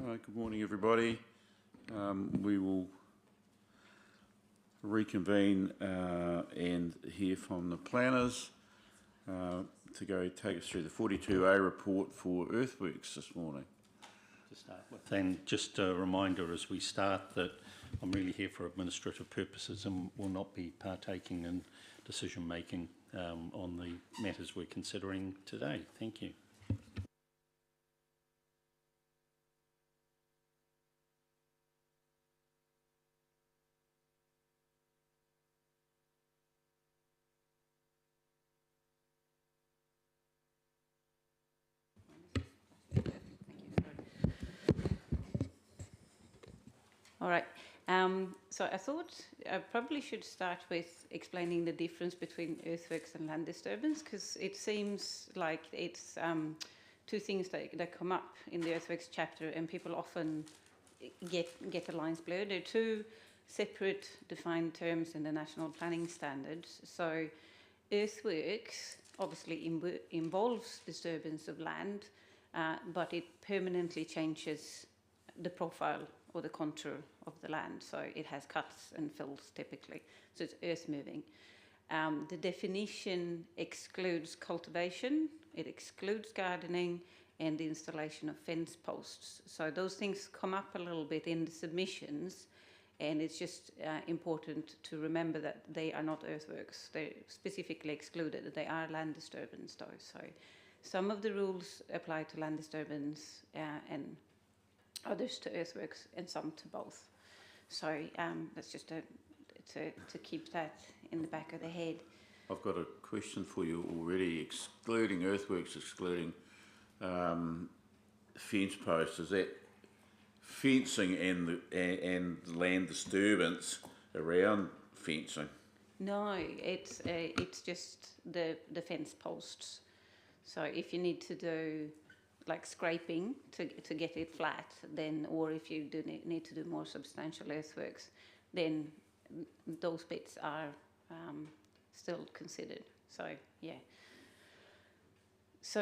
Good morning, everybody. We will reconvene and hear from the planners to go take us through the 42A report for earthworks this morning. To start with, and just a reminder as we start that I'm really here for administrative purposes and will not be partaking in decision making on the matters we're considering today. Thank you. All right. So I thought I probably should start with explaining the difference between earthworks and land disturbance, because it seems like it's two things that come up in the earthworks chapter, and people often get the lines blurred. They're two separate defined terms in the National Planning Standards. So earthworks obviously involves disturbance of land, but it permanently changes the profile or the contour of the land, so it has cuts and fills typically, so it's earth moving. The definition excludes cultivation, it excludes gardening and the installation of fence posts. So those things come up a little bit in the submissions, and it's just important to remember that they are not earthworks. They're specifically excluded. They are land disturbance though. So some of the rules apply to land disturbance and others to earthworks, and some to both. So that's just to keep that in the back of the head. I've got a question for you already. Excluding earthworks, excluding fence posts, is that fencing and land disturbance around fencing? No, it's just the fence posts. So if you need to do like scraping to get it flat, then, or if you do need to do more substantial earthworks, then those bits are still considered. So yeah. So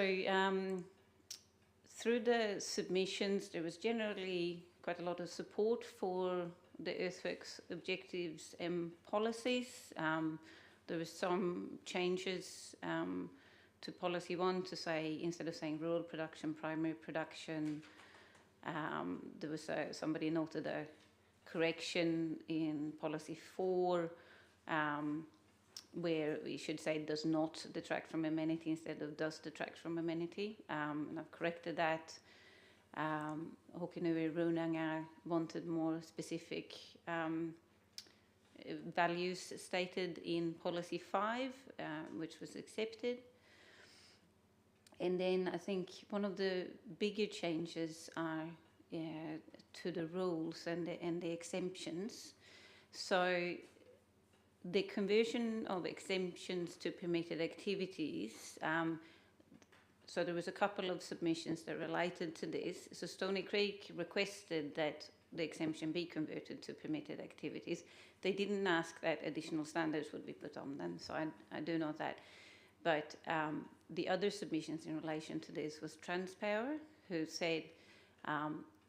through the submissions, there was generally quite a lot of support for the earthworks objectives and policies. There were some changes to policy 1 to say, instead of saying rural production, primary production, there was somebody noted a correction in policy 4 where we should say does not detract from amenity instead of does detract from amenity, and I've corrected that. Hokinui Runanga wanted more specific values stated in policy 5, which was accepted. And then I think one of the bigger changes are to the rules and the exemptions. So the conversion of exemptions to permitted activities, so there was a couple of submissions that related to this. So Stony Creek requested that the exemption be converted to permitted activities. They didn't ask that additional standards would be put on them, so I do know that. But the other submissions in relation to this was Transpower, who said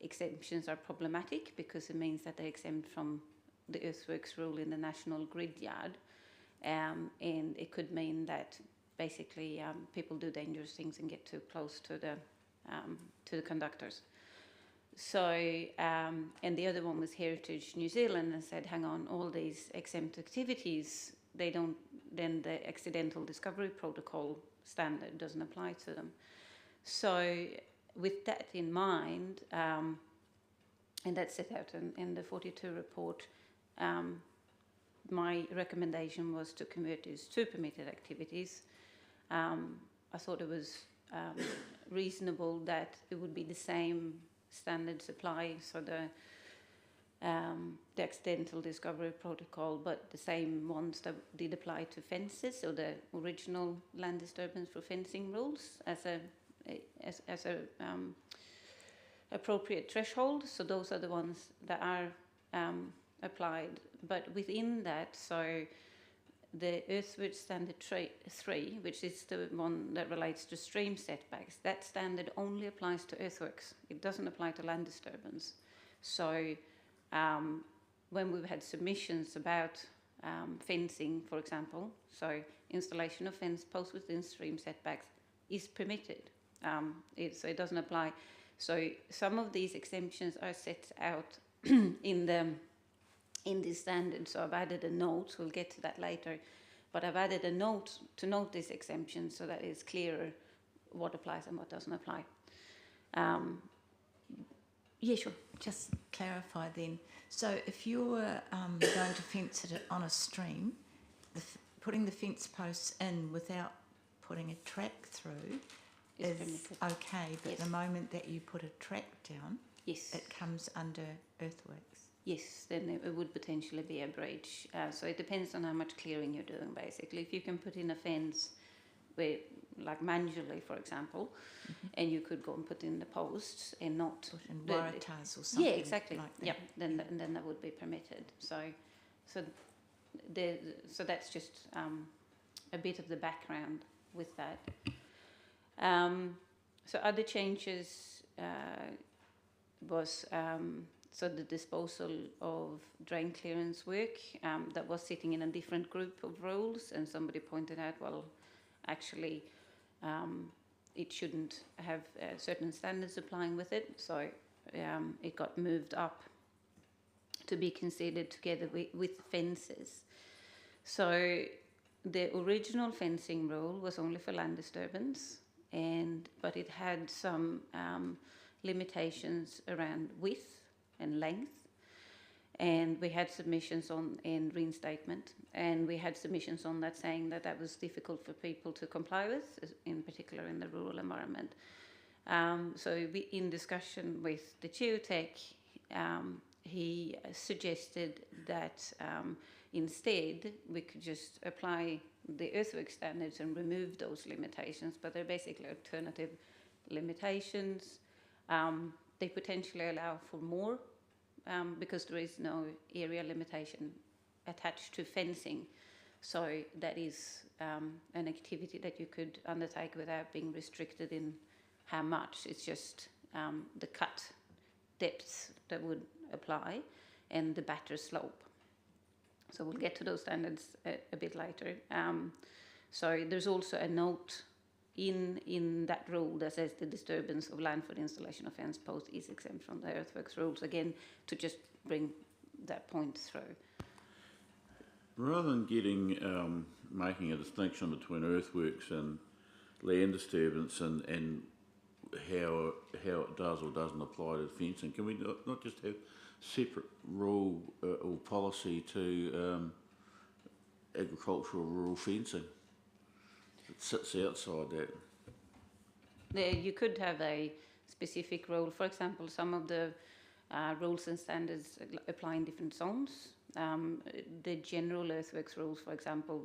exemptions are problematic because it means that they're exempt from the earthworks rule in the national grid yard, and it could mean that basically people do dangerous things and get too close to the conductors. So and the other one was Heritage New Zealand, and said, hang on, all these exempt activities, they don't, then the accidental discovery protocol standard doesn't apply to them. So with that in mind, and that's set out in the 42 report, my recommendation was to convert these to permitted activities. I thought it was reasonable that it would be the same standards apply, so the accidental discovery protocol, but the same ones that did apply to fences, so the original land disturbance for fencing rules as a appropriate threshold. So those are the ones that are applied. But within that, so the Earthworks Standard 3, which is the one that relates to stream setbacks, that standard only applies to earthworks. It doesn't apply to land disturbance. So when we've had submissions about fencing, for example, so installation of fence posts within stream setbacks is permitted. So it doesn't apply. So some of these exemptions are set out in this standard. So I've added a note. We'll get to that later. But I've added a note to note this exemption so that it's clearer what applies and what doesn't apply. Yeah, sure. Just clarify then. So if you're going to fence it on a stream, putting the fence posts in without putting a track through is permitted. Okay, but Yes. the moment that you put a track down, Yes. it comes under earthworks. Yes, then it would potentially be a breach. So it depends on how much clearing you're doing, basically. If you can put in a fence, where, like manually, for example, and you could go and put in the posts and not... Put in the- waratahs or something Yeah, exactly. like that. Yeah, then that would be permitted. So that's just a bit of the background with that. So other changes was so the disposal of drain clearance work that was sitting in a different group of rules, and somebody pointed out, well, actually, it shouldn't have certain standards applying with it, so it got moved up to be considered together with fences. So the original fencing rule was only for land disturbance, but it had some limitations around width and length, and we had submissions on in reinstatement, and we had submissions on that saying that was difficult for people to comply with, in particular in the rural environment. So in discussion with the geotech, he suggested that instead we could just apply the earthwork standards and remove those limitations, but they're basically alternative limitations. They potentially allow for more because there is no area limitation attached to fencing. So that is an activity that you could undertake without being restricted in how much. It's just the cut depths that would apply and the batter slope. So we'll get to those standards a bit later. So there's also a note in that rule that says the disturbance of land for the installation of fence posts is exempt from the earthworks rules, again, to just bring that point through. Rather than making a distinction between earthworks and land disturbance and how it does or doesn't apply to fencing, can we not just have separate rule or policy to agricultural rural fencing? It sits outside that. You could have a specific rule. For example, some of the rules and standards apply in different zones. The general earthworks rules, for example,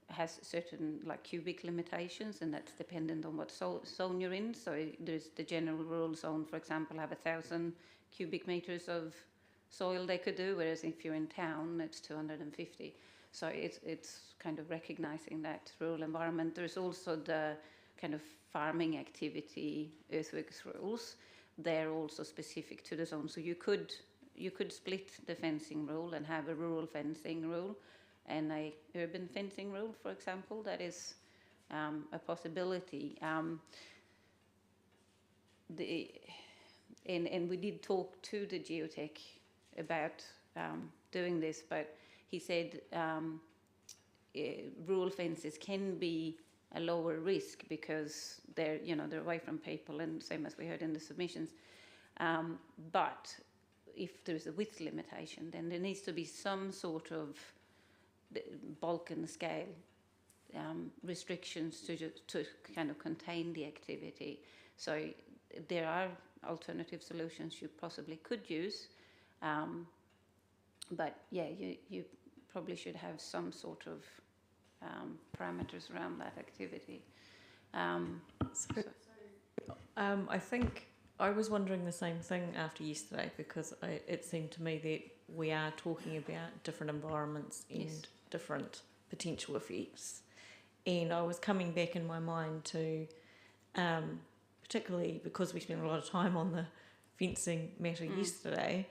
has certain cubic limitations, and that's dependent on what zone you're in. So there's the general rural zone, for example, have 1,000 cubic meters of soil they could do, whereas if you're in town, it's 250. So it's kind of recognizing that rural environment. There's also the kind of farming activity earthworks rules. They're also specific to the zone. So you could split the fencing rule and have a rural fencing rule and a urban fencing rule, for example. That is a possibility. And we did talk to the geotech about doing this, but he said rural fences can be a lower risk because they're away from people, and same as we heard in the submissions. But if there's a width limitation, then there needs to be some sort of bulk and scale restrictions to kind of contain the activity. So there are alternative solutions you possibly could use, but yeah, you probably should have some sort of parameters around that activity. I think I was wondering the same thing after yesterday, because it seemed to me that we are talking about different environments and Yes. different potential effects. And I was coming back in my mind to, particularly because we spent a lot of time on the fencing matter yesterday,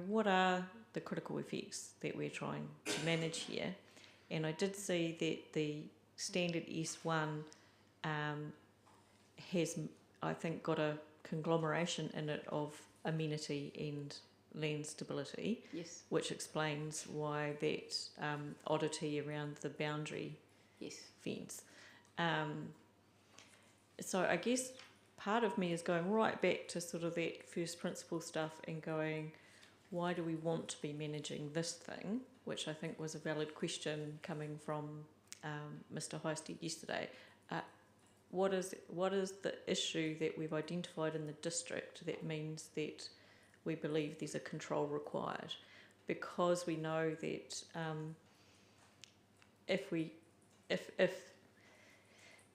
what are the critical effects that we're trying to manage here? And I did see that the standard S1 has, I think, got a conglomeration in it of amenity and land stability, Yes. which explains why that oddity around the boundary Yes. fence. So I guess part of me is going right back to sort of that first principle stuff and going, why do we want to be managing this thing? Which I think was a valid question coming from Mr. Heisted yesterday. What is the issue that we've identified in the district that means that we believe there's a control required? Because we know that if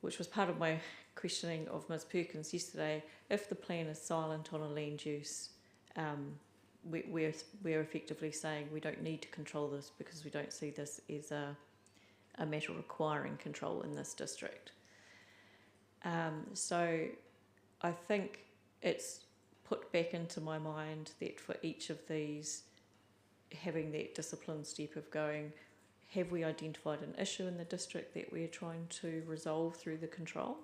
which was part of my questioning of Ms. Perkins yesterday, if the plan is silent on a land use, we're effectively saying we don't need to control this because we don't see this as a matter requiring control in this district. So I think it's put back into my mind that for each of these, having that discipline step of going, have we identified an issue in the district that we're trying to resolve through the control?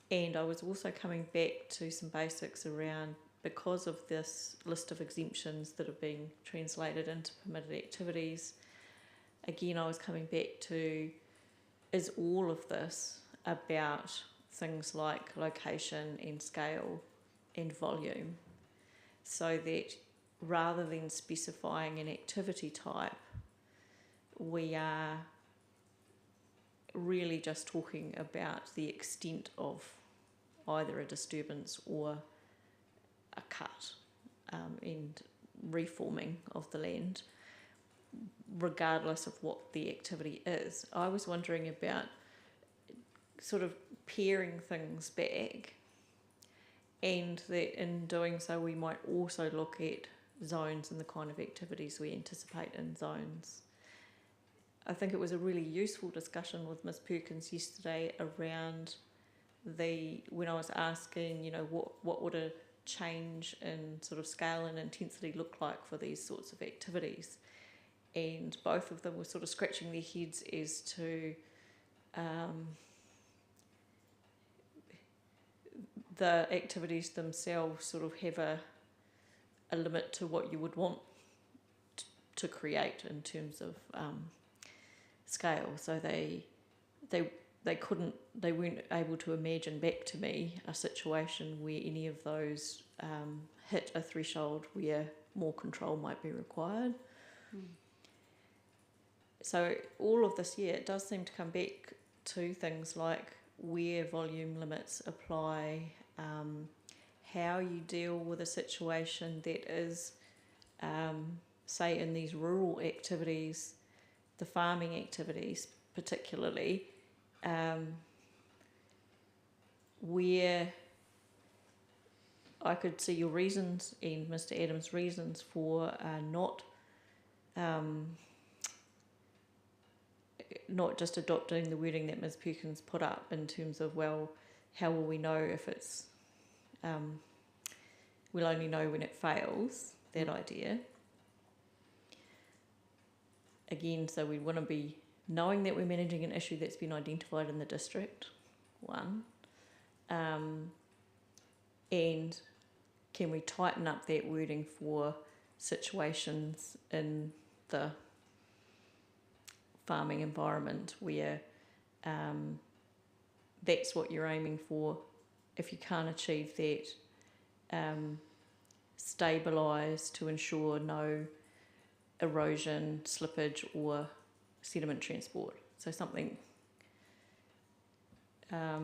And I was also coming back to some basics around, because of this list of exemptions that are being translated into permitted activities, again, I was coming back to, is all of this about things like location and scale and volume, so that rather than specifying an activity type, we are really just talking about the extent of either a disturbance or a cut and reforming of the land, regardless of what the activity is. I was wondering about sort of paring things back, and that in doing so we might also look at zones and the kind of activities we anticipate in zones. I think it was a really useful discussion with Ms. Perkins yesterday around when I was asking, what would a change in sort of scale and intensity look like for these sorts of activities? And both of them were sort of scratching their heads as to the activities themselves sort of have a limit to what you would want to create in terms of scale. So they weren't able to imagine back to me a situation where any of those hit a threshold where more control might be required. So all of this, it does seem to come back to things like where volume limits apply, how you deal with a situation that is, say, in these rural activities, the farming activities particularly, where I could see your reasons and Mr. Adams' reasons for not just adopting the wording that Ms. Perkins put up in terms of, well, how will we know if it's, we'll only know when it fails, that idea. Again, so we want to be knowing that we're managing an issue that's been identified in the district, one, and can we tighten up that wording for situations in the farming environment where that's what you're aiming for. If you can't achieve that, stabilise to ensure no erosion, slippage or sediment transport. So something... I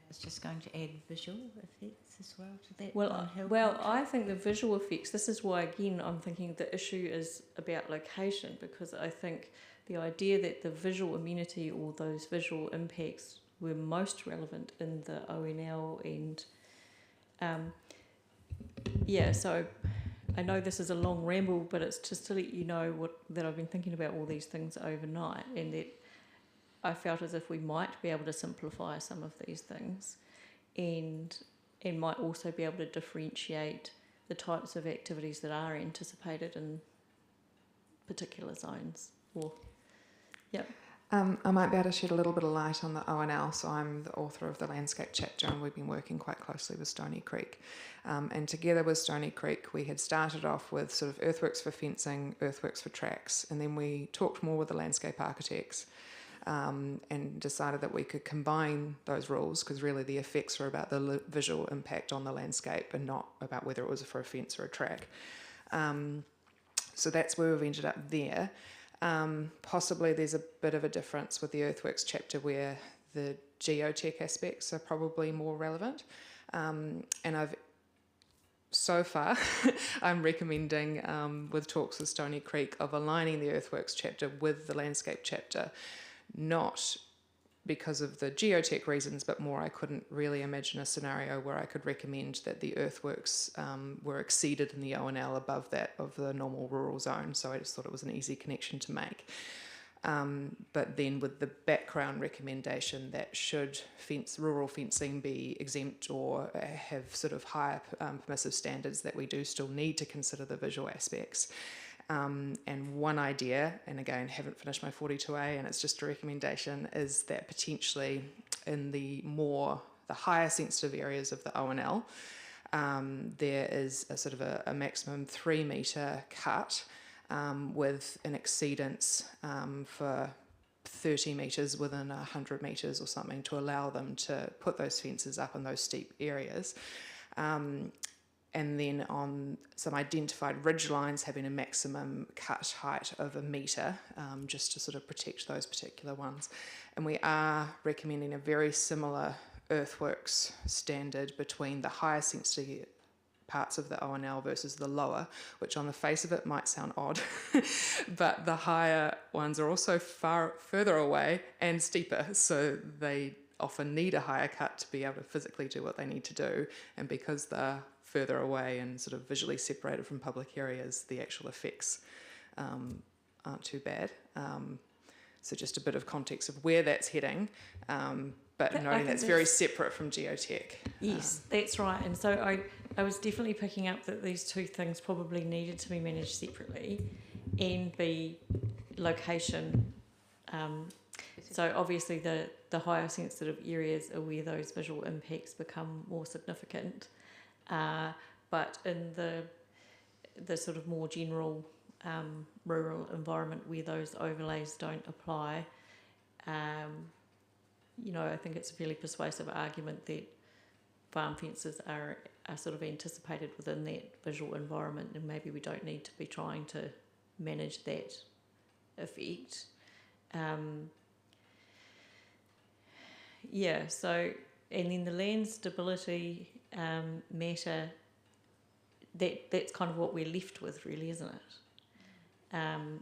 was just going to add visual effects as well to that. Well, I think the visual effects, this is why, again, I'm thinking the issue is about location, because I think the idea that the visual amenity or those visual impacts were most relevant in the ONL and yeah, so I know this is a long ramble, but it's just to let you know that I've been thinking about all these things overnight, and that I felt as if we might be able to simplify some of these things, and might also be able to differentiate the types of activities that are anticipated in particular zones. I might be able to shed a little bit of light on the ONL. So I'm the author of the landscape chapter, and we've been working quite closely with Stony Creek. And together with Stony Creek, we had started off with sort of earthworks for fencing, earthworks for tracks, and then we talked more with the landscape architects and decided that we could combine those rules, because really the effects are about the visual impact on the landscape and not about whether it was for a fence or a track. So that's where we've ended up there. Possibly there's a bit of a difference with the earthworks chapter where the geotech aspects are probably more relevant. And so far, I'm recommending, with talks with Stony Creek, of aligning the earthworks chapter with the landscape chapter, not because of the geotech reasons, but more I couldn't really imagine a scenario where I could recommend that the earthworks were exceeded in the ONL above that of the normal rural zone. So I just thought it was an easy connection to make. But then with the background recommendation that should rural fencing be exempt or have sort of higher permissive standards, that we do still need to consider the visual aspects. And one idea, and again, haven't finished my 42A, and it's just a recommendation, is that potentially in the higher sensitive areas of the ONL, there is a sort of a maximum 3 metre cut with an exceedance for 30 metres within 100 metres or something, to allow them to put those fences up in those steep areas. And then on some identified ridge lines having a maximum cut height of 1 metre, just to sort of protect those particular ones. And we are recommending a very similar earthworks standard between the higher sensitivity parts of the ONL versus the lower, which on the face of it might sound odd, but the higher ones are also further away and steeper, so they often need a higher cut to be able to physically do what they need to do. And because they're further away and sort of visually separated from public areas, the actual effects aren't too bad. So just a bit of context of where that's heading, but noting that's very separate from geotech. Yes, that's right. And so I was definitely picking up that these two things probably needed to be managed separately and be location. So obviously the higher sensitive areas are where those visual impacts become more significant. But in the sort of more general rural environment where those overlays don't apply, I think it's a fairly persuasive argument that farm fences are sort of anticipated within that visual environment, and maybe we don't need to be trying to manage that effect. So, and then the land stability matter, that's kind of what we're left with, really, isn't it? And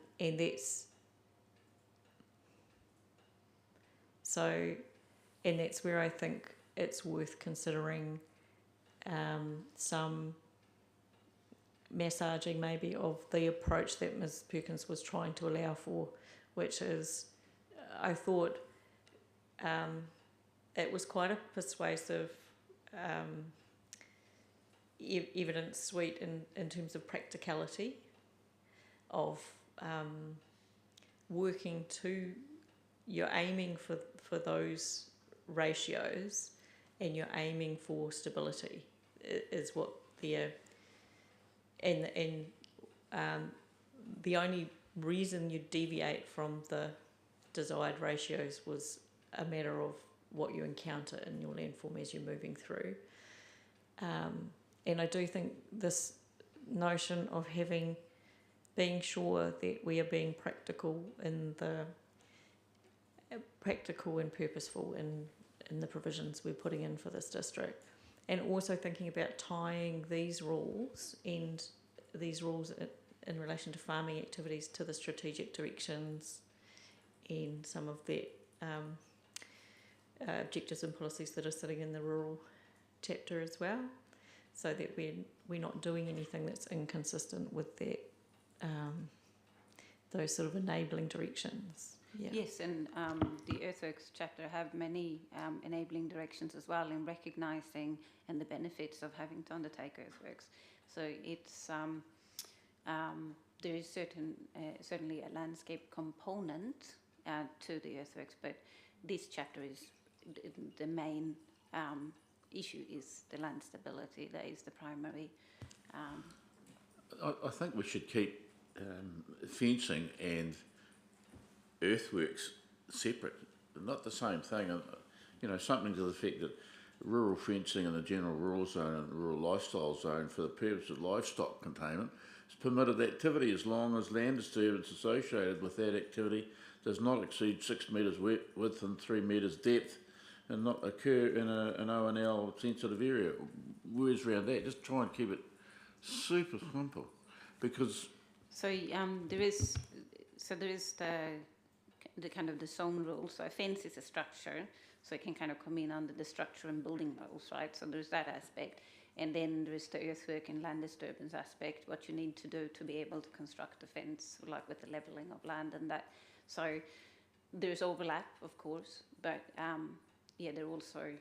that's where I think it's worth considering some massaging maybe of the approach that Ms. Perkins was trying to allow for, which is, I thought it was quite a persuasive evidence suite in terms of practicality of working to, you're aiming for those ratios and you're aiming for stability is what the only reason you deviate from the desired ratios was a matter of what you encounter in your landform as you're moving through. And I do think this notion of being sure that we are being practical and purposeful in the provisions we're putting in for this district, and also thinking about tying these rules in relation to farming activities to the strategic directions and some of the objectives and policies that are sitting in the rural chapter as well. so that we're not doing anything that's inconsistent with that, those sort of enabling directions. Yeah. Yes, and the Earthworks chapter have many enabling directions as well in recognising and the benefits of having to undertake earthworks. So it's there is certainly a landscape component to the earthworks, but this chapter is the main issue is the land stability. That is the primary. I think we should keep fencing and earthworks separate, not the same thing. You know, something to the effect that rural fencing in the general rural zone and rural lifestyle zone for the purpose of livestock containment is permitted activity as long as land disturbance associated with that activity does not exceed 6 metres width and 3 metres depth and not occur in an O&L sensitive area. Words around that, just try and keep it super simple, because So there is the kind of the zone rules. So a fence is a structure, so it can kind of come in under the structure and building rules, right? So there's that aspect, and then there is the earthwork and land disturbance aspect. What you need to do to be able to construct a fence, like with the levelling of land and that. So there's overlap, of course, but yeah, they're also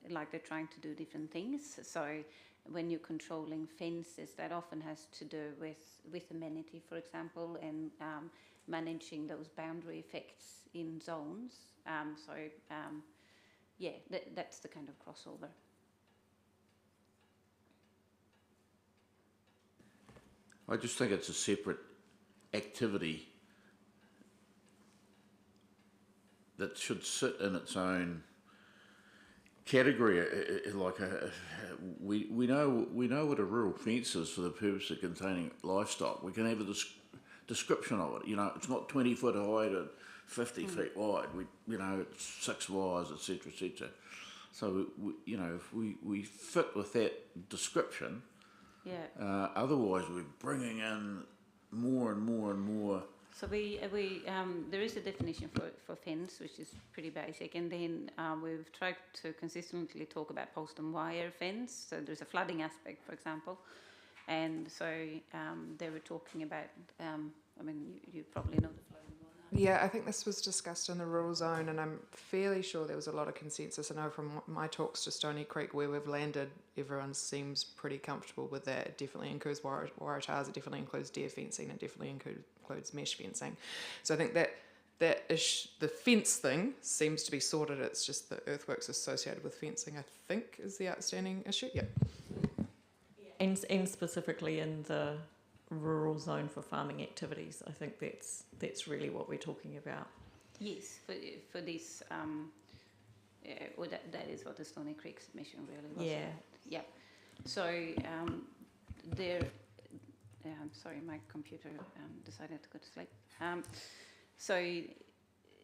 like they're trying to do different things. So when you're controlling fences, that often has to do with amenity, for example, and managing those boundary effects in zones. Yeah, that's the kind of crossover. I just think it's a separate activity that should sit in its own category. We know what a rural fence is for the purpose of containing livestock. We can have a description of it. You know, it's not 20 foot high to 50 feet wide. It's 6 wires, etc., etc. So if we fit with that description. Yeah. Otherwise, we're bringing in more and more and more. So there is a definition for fence, which is pretty basic, and then we've tried to consistently talk about post and wire fence. So there's a flooding aspect, for example, and so they were talking about. You probably know the flooding one. Yeah, I think this was discussed in the rural zone, and I'm fairly sure there was a lot of consensus. I know from my talks to Stony Creek where we've landed, everyone seems pretty comfortable with that. It definitely includes waratahs, it definitely includes deer fencing, it definitely includes mesh fencing. So I think that the fence thing seems to be sorted. It's just the earthworks associated with fencing, I think, is the outstanding issue. Yeah. And specifically in the rural zone for farming activities, I think that's really what we're talking about. Yes, for this, well, that is what the Stony Creek submission really was. Yeah. Yeah. So there. Sorry, my computer decided to go to sleep. So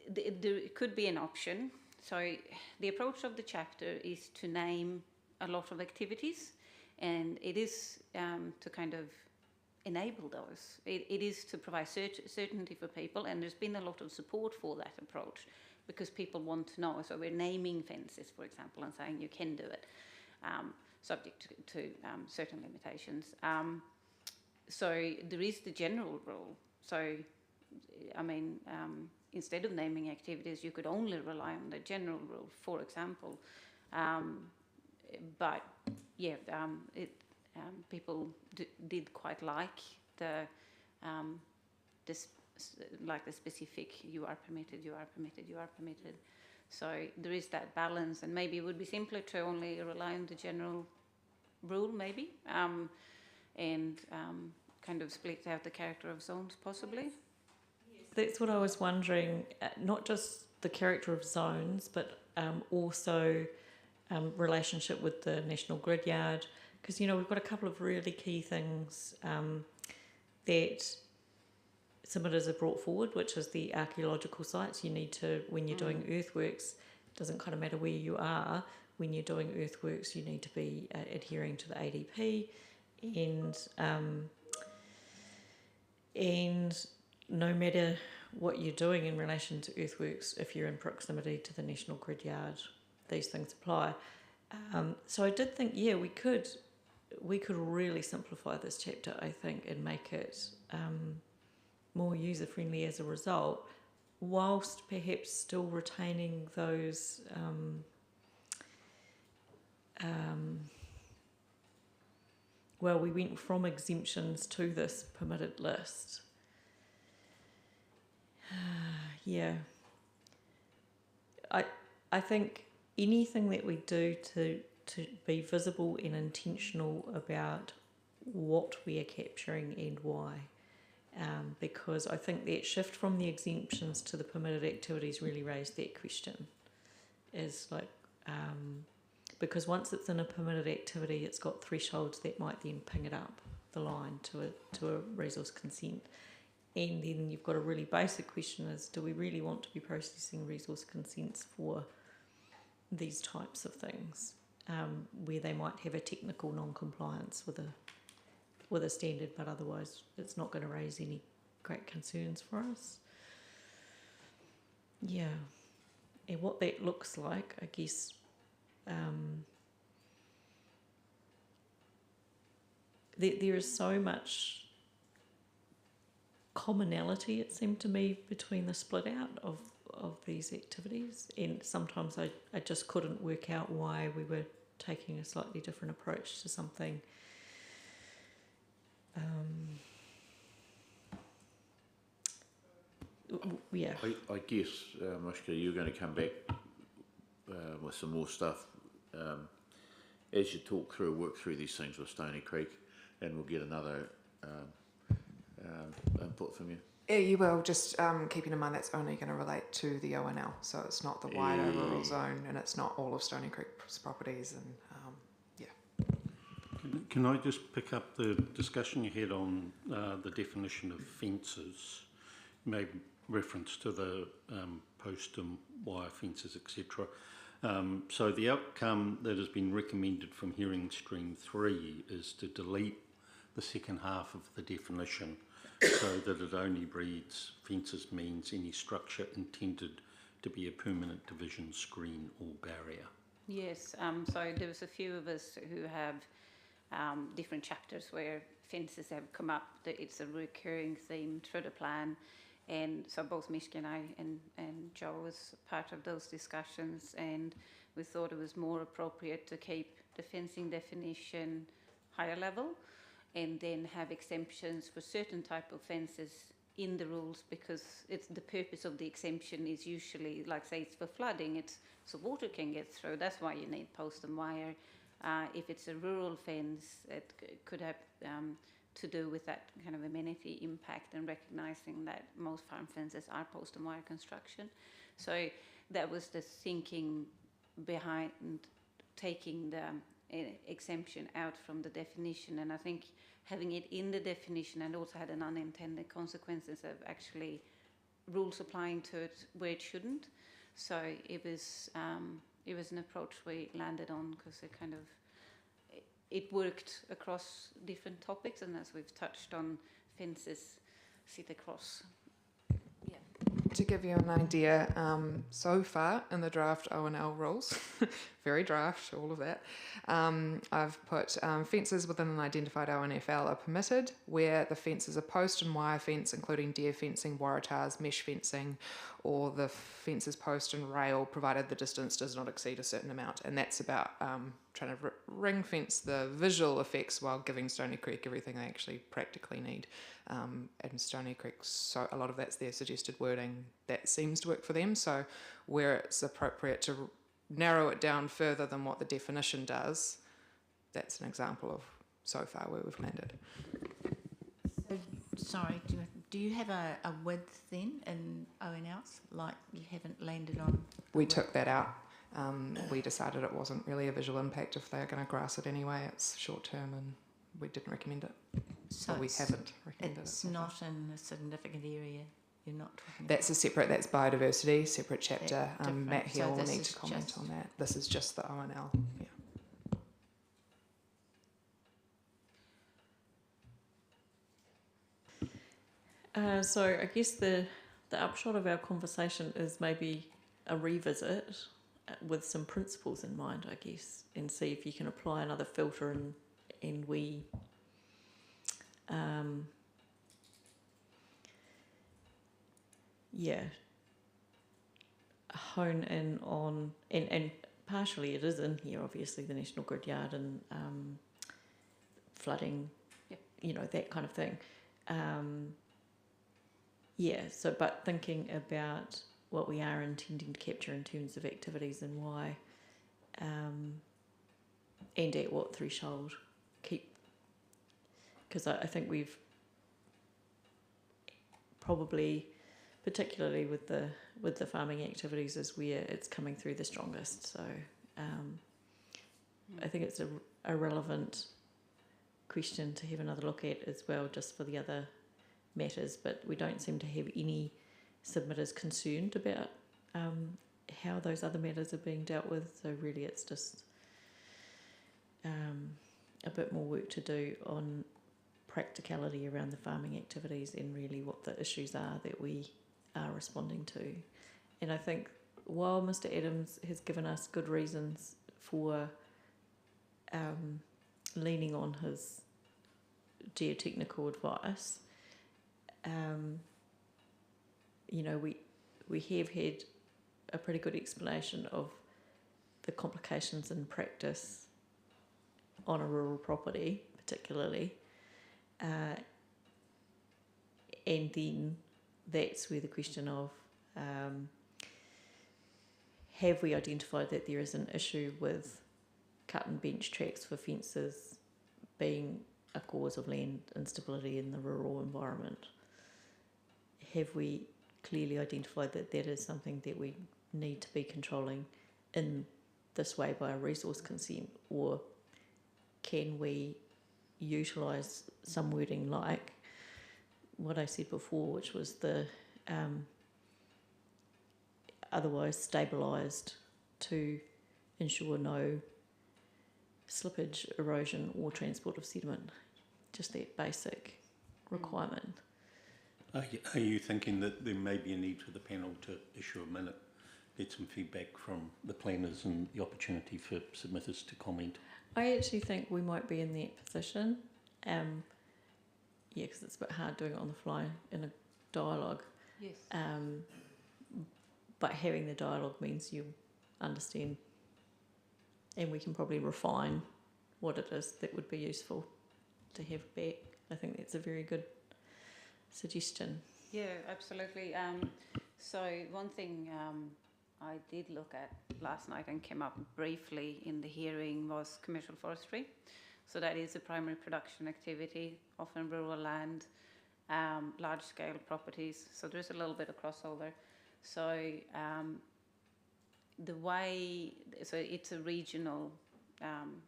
there could be an option. So the approach of the chapter is to name a lot of activities, and it is to kind of enable those. It is to provide certainty for people, and there's been a lot of support for that approach because people want to know. So we're naming fences, for example, and saying you can do it, subject to certain limitations. So there is the general rule. So, instead of naming activities, you could only rely on the general rule, for example. But yeah, people did quite like the specific you are permitted. So there is that balance, and maybe it would be simpler to only rely on the general rule, maybe, and kind of split out the character of zones, possibly. That's what I was wondering, not just the character of zones, but also relationship with the National Grid Yard, because we've got a couple of really key things that submitters have brought forward, which is the archaeological sites. You need to, when you're doing earthworks, it doesn't kind of matter where you are, when you're doing earthworks you need to be adhering to the ADP, and no matter what you're doing in relation to earthworks, if you're in proximity to the National Grid Yard, these things apply. So I did think, yeah, we could really simplify this chapter, I think, and make it more user-friendly as a result, whilst perhaps still retaining those well, we went from exemptions to this permitted list. Yeah. I think anything that we do to be visible and intentional about what we are capturing and why. Because I think that shift from the exemptions to the permitted activities really raised that question. Is like, because once it's in a permitted activity, it's got thresholds that might then ping it up the line to a resource consent. And then you've got a really basic question is, do we really want to be processing resource consents for these types of things, where they might have a technical non-compliance with a standard, but otherwise it's not going to raise any great concerns for us. Yeah. And what that looks like, I guess, there is so much commonality, it seemed to me, between the split out of these activities, and sometimes I just couldn't work out why we were taking a slightly different approach to something. Yeah. I guess, Mushka, you're going to come back with some more stuff as you work through these things with Stony Creek, and we'll get another input from you. Yeah, you will, just keeping in mind that's only going to relate to the ONL, so it's not the wider rural zone, and it's not all of Stony Creek's properties, and Can I just pick up the discussion you had on the definition of fences? You made reference to the post and wire fences, etc. So the outcome that has been recommended from hearing stream 3 is to delete the second half of the definition so that it only reads fences means any structure intended to be a permanent division, screen or barrier. Yes, so there was a few of us who have different chapters where fences have come up. It's a recurring theme through the plan, and so both Mishka and I and Joe was part of those discussions, and we thought it was more appropriate to keep the fencing definition higher level and then have exemptions for certain type of fences in the rules, because it's the purpose of the exemption is usually, like say it's for flooding, it's so water can get through. That's why you need post and wire. If it's a rural fence, it could have to do with that kind of amenity impact and recognising that most farm fences are post and wire construction. So that was the thinking behind taking the exemption out from the definition, and I think having it in the definition and also had an unintended consequences of actually rules applying to it where it shouldn't. So it was an approach we landed on because it worked across different topics, and as we've touched on, fences sit across. Yeah. To give you an idea, so far in the draft ONL rules, very draft, all of that, I've put fences within an identified ONFL are permitted where the fence is a post and wire fence, including deer fencing, waratahs, mesh fencing, or the fence is post and rail, provided the distance does not exceed a certain amount. And that's about trying to ring fence the visual effects while giving Stony Creek everything they actually practically need. And Stony Creek, so a lot of that's their suggested wording that seems to work for them. So where it's appropriate to narrow it down further than what the definition does, that's an example of so far where we've landed. So, sorry, do you have a width then in ONLs, like you haven't landed on? We took that out. We decided it wasn't really a visual impact if they're going to grass it anyway. It's short term and we didn't recommend it. So we haven't recommended it. It's not in a significant area. You're not talking That's that's biodiversity, separate chapter. Different. Matt Hill will this need is to comment just- on that. This is just the ONL. Yeah. So I guess the upshot of our conversation is maybe a revisit with some principles in mind, I guess, and see if you can apply another filter and we hone in on, and partially it is in here, obviously, the National Grid Yard and flooding, Yep. you know, that kind of thing. So, but thinking about what we are intending to capture in terms of activities and why, and at what threshold, because I think we've probably, particularly with the farming activities, is where it's coming through the strongest. So I think it's a relevant question to have another look at as well, just for the other matters. But we don't seem to have any submitters concerned about how those other matters are being dealt with. So really, it's just a bit more work to do on practicality around the farming activities and really what the issues are that we are responding to. And I think while Mr. Adams has given us good reasons for leaning on his geotechnical advice, you know, we have had a pretty good explanation of the complications in practice on a rural property, particularly. And then that's where the question of have we identified that there is an issue with cut and bench tracks for fences being a cause of land instability in the rural environment? Have we clearly identified that that is something that we need to be controlling in this way by a resource consent, or can we utilise some wording like what I said before, which was the otherwise stabilised to ensure no slippage, erosion or transport of sediment, just that basic requirement. Are you thinking that there may be a need for the panel to issue a minute, get some feedback from the planners and the opportunity for submitters to comment? I actually think we might be in that position. Because it's a bit hard doing it on the fly in a dialogue. Yes. But having the dialogue means you understand, and we can probably refine what it is that would be useful to have back. I think that's a very good suggestion. Yeah, absolutely. So one thing I did look at last night and came up briefly in the hearing was commercial forestry. So that is a primary production activity, often rural land, large-scale properties. So there's a little bit of crossover. So it's a regional,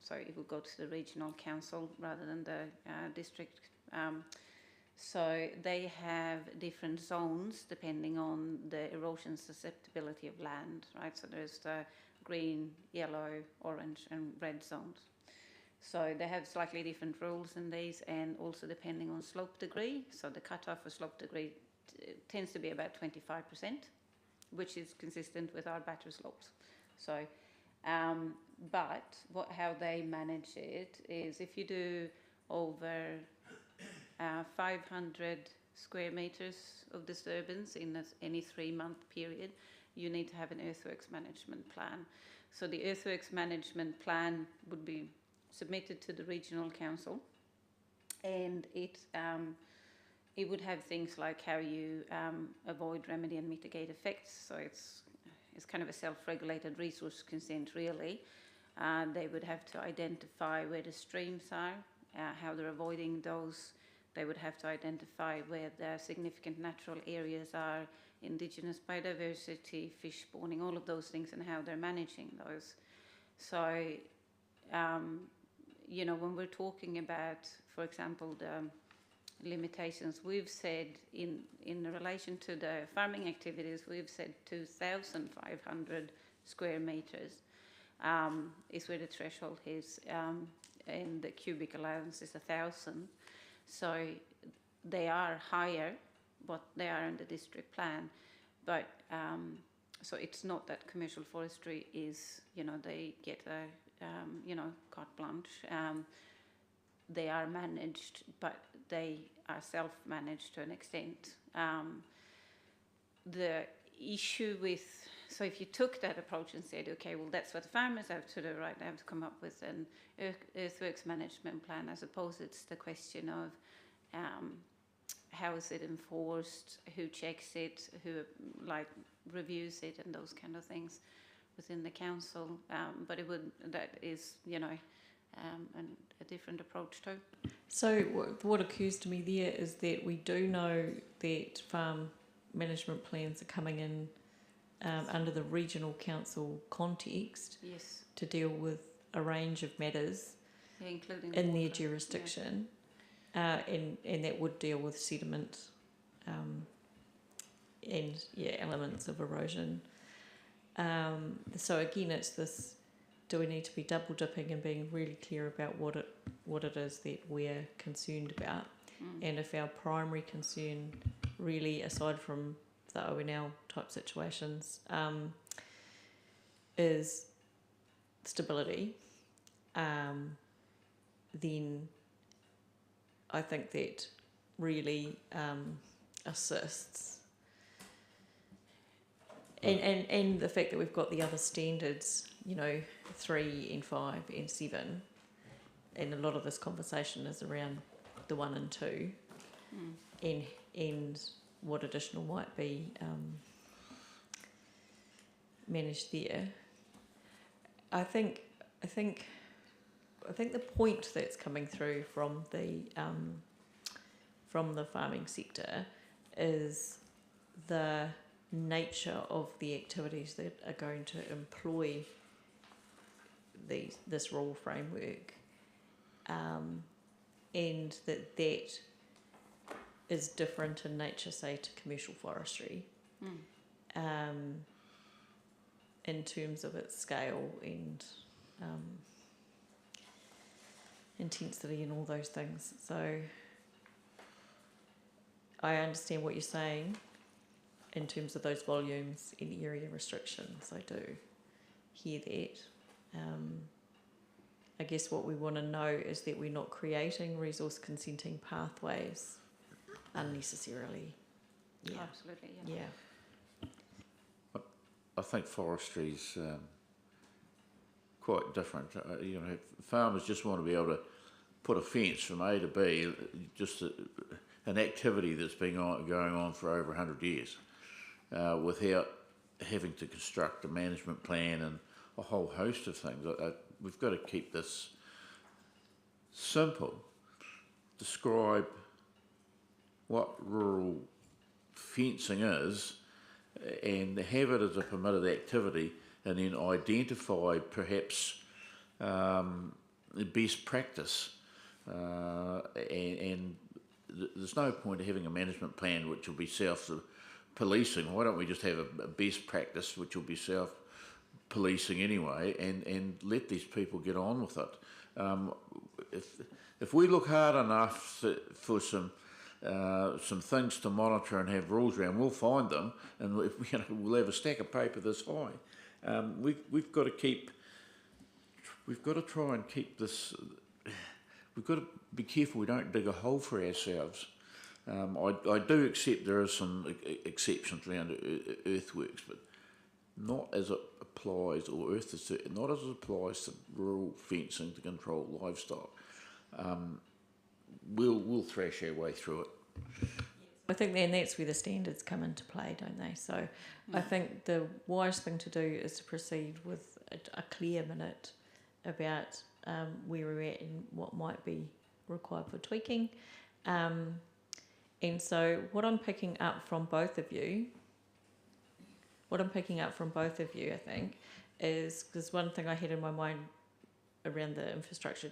so it will go to the regional council rather than the district. So they have different zones depending on the erosion susceptibility of land, right? So there's the green, yellow, orange, and red zones. So they have slightly different rules in these, and also depending on slope degree. So the cutoff for slope degree tends to be about 25%, which is consistent with our battery slopes. So, but how they manage it is if you do over 500 square meters of disturbance in any 3-month period, you need to have an earthworks management plan. So the earthworks management plan would be submitted to the regional council, and it would have things like how you avoid, remedy and mitigate effects. So it's kind of a self-regulated resource consent, really. They would have to identify where the streams are, how they're avoiding those. They would have to identify where the significant natural areas are, indigenous biodiversity, fish spawning, all of those things, and how they're managing those. So you know, when we're talking about, for example, the limitations, we've said in relation to the farming activities, we've said 2,500 square meters is where the threshold is, and the cubic allowance is 1,000. So they are higher, but they are in the district plan. But so it's not that commercial forestry is, they get a, carte blanche. They are managed, but they are self-managed to an extent. The issue with, so if you took that approach and said, okay, well, that's what the farmers have to do, right? They have to come up with an earthworks management plan. I suppose it's the question of how is it enforced, who checks it, who reviews it, and those kind of things within the council. But that is, a different approach too. So what occurs to me there is that we do know that farm management plans are coming in under the regional council context Yes, to deal with a range of matters yeah, including in their water. jurisdiction, and that would deal with sediment and elements of erosion. So again, it's this: do we need to be double dipping and being really clear about what it is that we're concerned about? And if our primary concern, really, aside from the ONL type situations, is stability, then I think that really assists. And the fact that we've got the other standards, 3 and 5 and 7, and a lot of this conversation is around the 1 and 2, and what additional might be managed there. I think the point that's coming through from the farming sector is the nature of the activities that are going to employ this rule framework, and that is different in nature, say, to commercial forestry, in terms of its scale and intensity and all those things. So I understand what you're saying in terms of those volumes and area restrictions. I do hear that. I guess what we want to know is that we're not creating resource consenting pathways unnecessarily. Yeah. Absolutely, Yeah. I think forestry's quite different. Farmers just want to be able to put a fence from A to B, just an activity that's been going on for over 100 years, without having to construct a management plan and a whole host of things. We've got to keep this simple. Describe what rural fencing is and have it as a permitted activity, and then identify perhaps the best practice. And there's no point of having a management plan which will be self-policing. Why don't we just have a best practice which will be self-policing anyway, and let these people get on with it? If we look hard enough for some things to monitor and have rules around, we'll find them, and we'll have a stack of paper this high. We've got to try and keep this. We've got to be careful we don't dig a hole for ourselves. I do accept there are some exceptions around earthworks, but not as it applies, or not as it applies to rural fencing to control livestock. We'll thrash our way through it. I think then that's where the standards come into play, don't they? So I think the wise thing to do is to proceed with a clear minute about where we're at and what might be required for tweaking. And so what I'm picking up from both of you, I think, is, because one thing I had in my mind around the infrastructure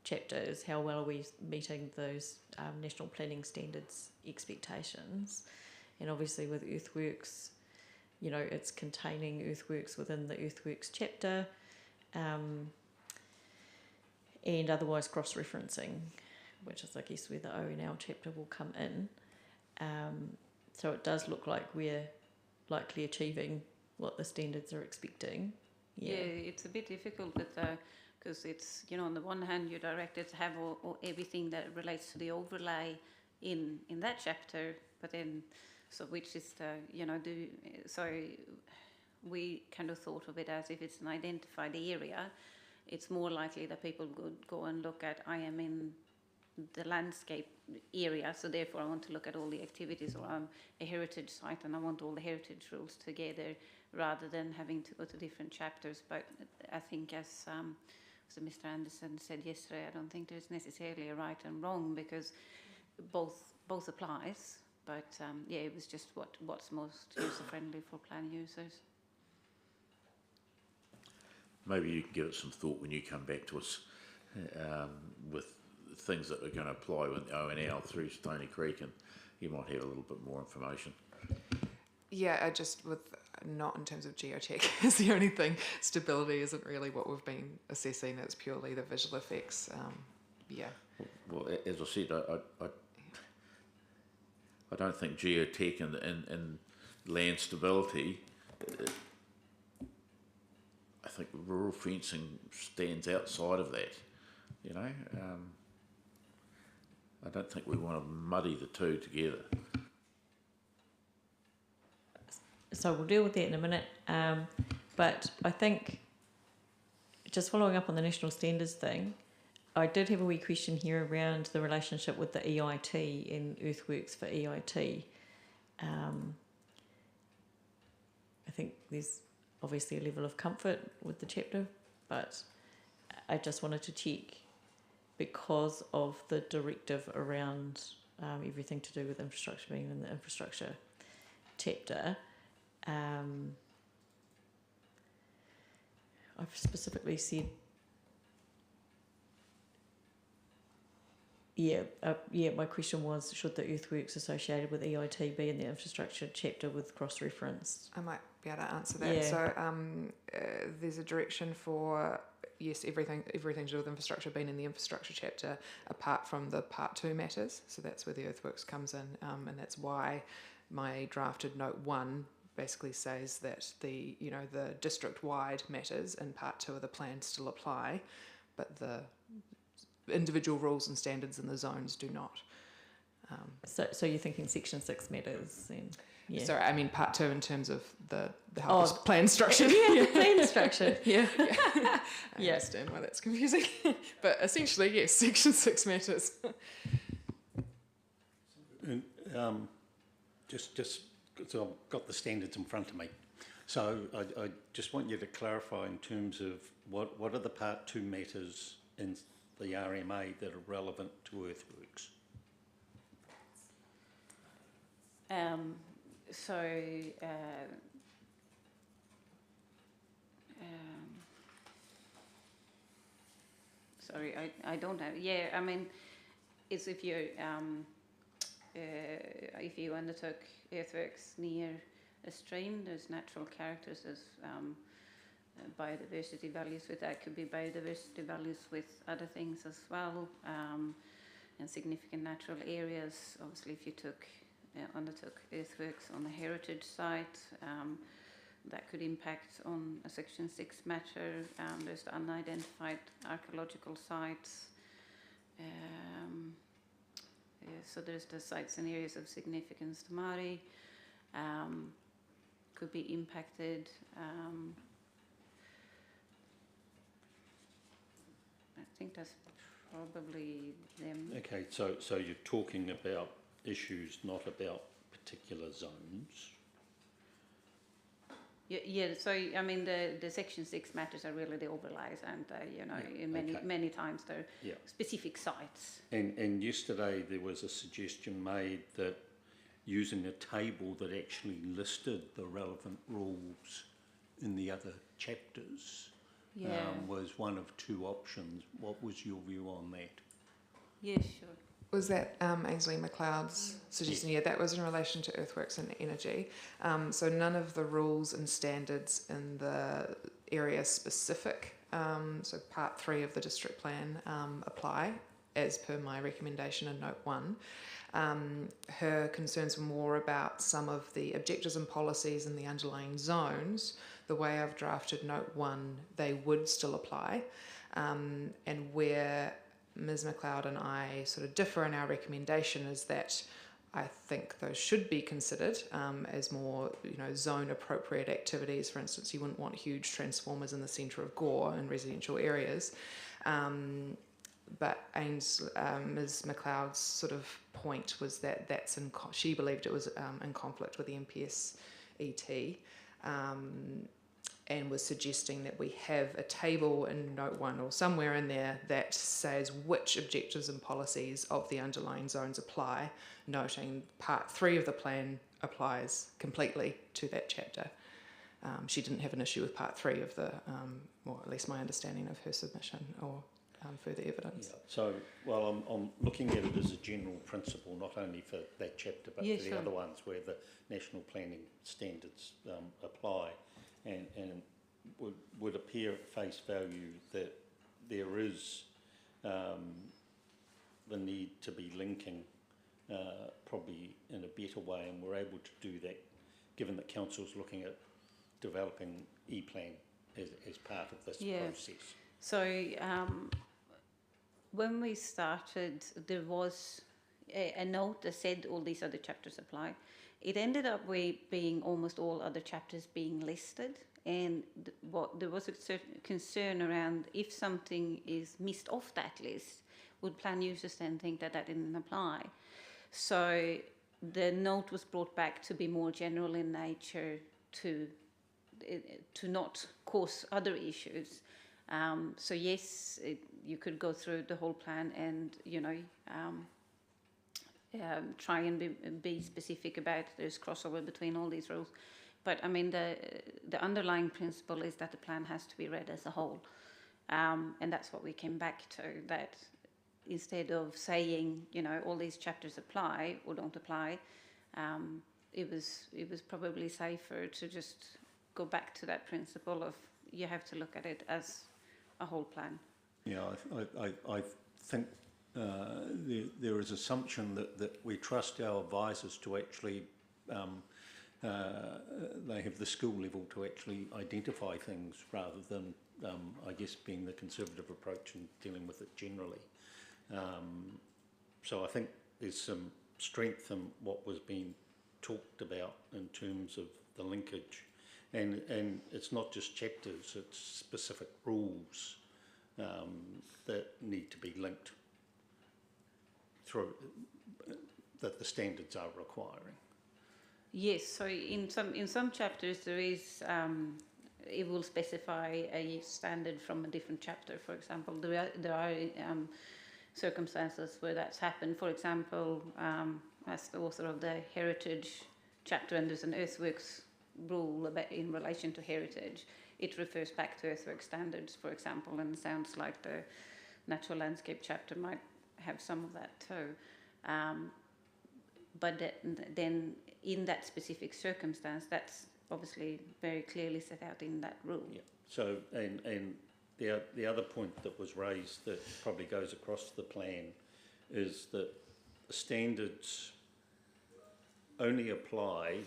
chapter is how well are we meeting those national planning standards expectations. And obviously with earthworks, it's containing earthworks within the earthworks chapter, and otherwise cross-referencing, which is, I guess, where the ONL chapter will come in. So it does look like we're likely achieving what the standards are expecting. Yeah, it's a bit difficult with because it's, you know, on the one hand you're directed to have all everything that relates to the overlay in that chapter, but then so which is the, you know, we kind of thought of it as if it's an identified area, it's more likely that people would go and look at, I am in the landscape area, so therefore I want to look at all the activities, or I'm a heritage site and I want all the heritage rules together, rather than having to go to different chapters. But I think, as so Mr. Anderson said yesterday, I don't think there's necessarily a right and wrong, because both applies. But yeah, it was just what's most user friendly for plan users. Maybe you can give it some thought when you come back to us with things that are going to apply with ONL through Stony Creek, and you might have a little bit more information. Yeah, I just with not in terms of geotech is the only thing. Stability isn't really what we've been assessing. It's purely the visual effects. Yeah. Well, as I said, I don't think geotech and land stability. I think rural fencing stands outside of that. You know, I don't think we want to muddy the two together. So we'll deal with that in a minute. But I think, just following up on the national standards thing, I did have a wee question here around the relationship with the EIT and earthworks for EIT. I think there's obviously a level of comfort with the chapter, but I just wanted to check, because of the directive around everything to do with infrastructure being in the infrastructure chapter. I've specifically said, my question was, should the earthworks associated with EIT be in the infrastructure chapter with cross-reference? I might be able to answer that. Yeah. So there's a direction for, yes, everything to do with infrastructure being in the infrastructure chapter, apart from the Part 2 matters. So that's where the earthworks comes in, and that's why my drafted Note 1 basically says that the district-wide matters in Part 2 of the plan still apply, but the individual rules and standards in the zones do not. So you're thinking Section 6 matters then? Yeah. Sorry, I mean Part 2 in terms of how this plan structure. Yeah, plan structure. Yeah. I understand why that's confusing. But essentially, yes, Section 6 matters. And, just so I've got the standards in front of me. So I just want you to clarify in terms of what are the Part 2 matters in the RMA that are relevant to earthworks? Sorry, I don't have. Yeah, I mean, it's if you undertook earthworks near a stream, there's natural characters, there's biodiversity values with that. Could be biodiversity values with other things as well, and significant natural areas. Obviously, if you undertook earthworks on a heritage site, that could impact on a Section 6 matter. There's the unidentified archaeological sites. So there's the sites and areas of significance to Māori, could be impacted. I think that's probably them. Okay, so you're talking about issues, not about particular zones. Yeah. So I mean, the Section 6 matters are really the overlays, and many times they're specific sites. And yesterday there was a suggestion made that using a table that actually listed the relevant rules in the other chapters was one of two options. What was your view on that? Yeah, sure. Was that Ainsley McLeod's suggestion? Yeah, that was in relation to earthworks and energy. So none of the rules and standards in the area specific, so Part 3 of the district plan, apply as per my recommendation in note 1. Her concerns were more about some of the objectives and policies in the underlying zones. The way I've drafted note 1, they would still apply. And where Ms McLeod and I sort of differ in our recommendation is that I think those should be considered as more, zone appropriate activities. For instance, you wouldn't want huge transformers in the centre of Gore in residential areas. But Ms McLeod's sort of point was that she believed it was in conflict with the MPS ET, and was suggesting that we have a table in note 1 or somewhere in there that says which objectives and policies of the underlying zones apply, noting part 3 of the plan applies completely to that chapter. She didn't have an issue with part 3 of the, or at least my understanding of her submission or further evidence. Yeah. So, well, I'm looking at it as a general principle, not only for that chapter, but Yes, for the sure. other ones where the national planning standards apply, and would appear at face value that there is the need to be linking probably in a better way, and we're able to do that given that Council's looking at developing E-Plan as part of this Yeah. process. So when we started, there was a note that said all these other chapters apply. It ended up being almost all other chapters being listed, and there was a certain concern around if something is missed off that list, would plan users then think that didn't apply? So the note was brought back to be more general in nature, to not cause other issues. So yes, you could go through the whole plan and try and be specific about there's crossover between all these rules. But I mean the underlying principle is that the plan has to be read as a whole, and that's what we came back to. That instead of saying all these chapters apply or don't apply, it was probably safer to just go back to that principle of you have to look at it as a whole plan. Yeah, I think there is assumption that we trust our advisors to actually, they have the skill level to actually identify things rather than, I guess, being the conservative approach and dealing with it generally. So I think there's some strength in what was being talked about in terms of the linkage. And it's not just chapters, it's specific rules that need to be linked through, that the standards are requiring. Yes, so in some chapters there is it will specify a standard from a different chapter. For example, there are circumstances where that's happened. For example, as the author of the heritage chapter, and there's an earthworks rule about in relation to heritage, it refers back to earthwork standards, for example, and it sounds like the natural landscape chapter might have some of that too. But then in that specific circumstance, that's obviously very clearly set out in that rule. Yeah. So, and the other point that was raised that probably goes across the plan is that the standards only apply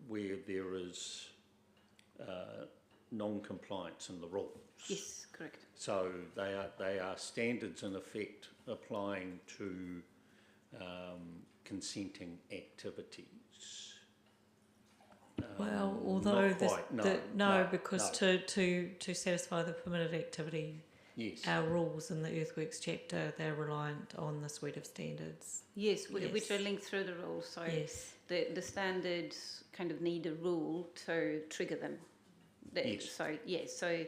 where there is non-compliance in the rules. Yes, correct. So they are standards in effect applying to consenting activities. Well, although not quite, because no. to satisfy the permitted activity, Yes. our rules in the earthworks chapter, they're reliant on the suite of standards. Yes, Yes. which are linked through the rules. So Yes. the standards kind of need a rule to trigger them. Yes. So yes, so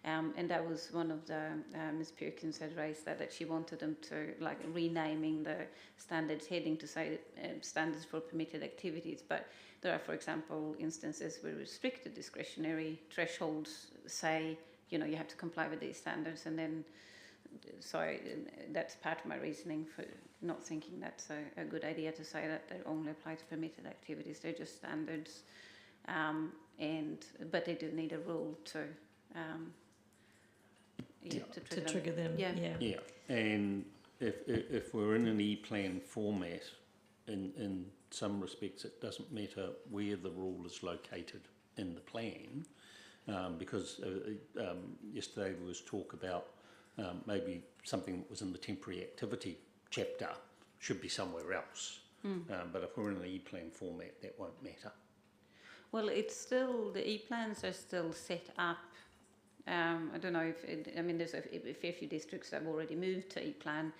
and that was one of the Ms. Perkins had raised that she wanted them to like renaming the standards heading to say standards for permitted activities. But there are, for example, instances where restricted discretionary thresholds say you have to comply with these standards, and then so that's part of my reasoning for not thinking that's a good idea to say that they only apply to permitted activities. They're just standards, but they do need a rule to to trigger them. Yeah. Yeah, and if we're in an E-plan format, in some respects it doesn't matter where the rule is located in the plan, because yesterday there was talk about maybe something that was in the temporary activity chapter should be somewhere else. But if we're in an E-plan format, that won't matter. Well, it's still, the E-plans are still set up. I don't know there's a fair few districts that have already moved to E-plan,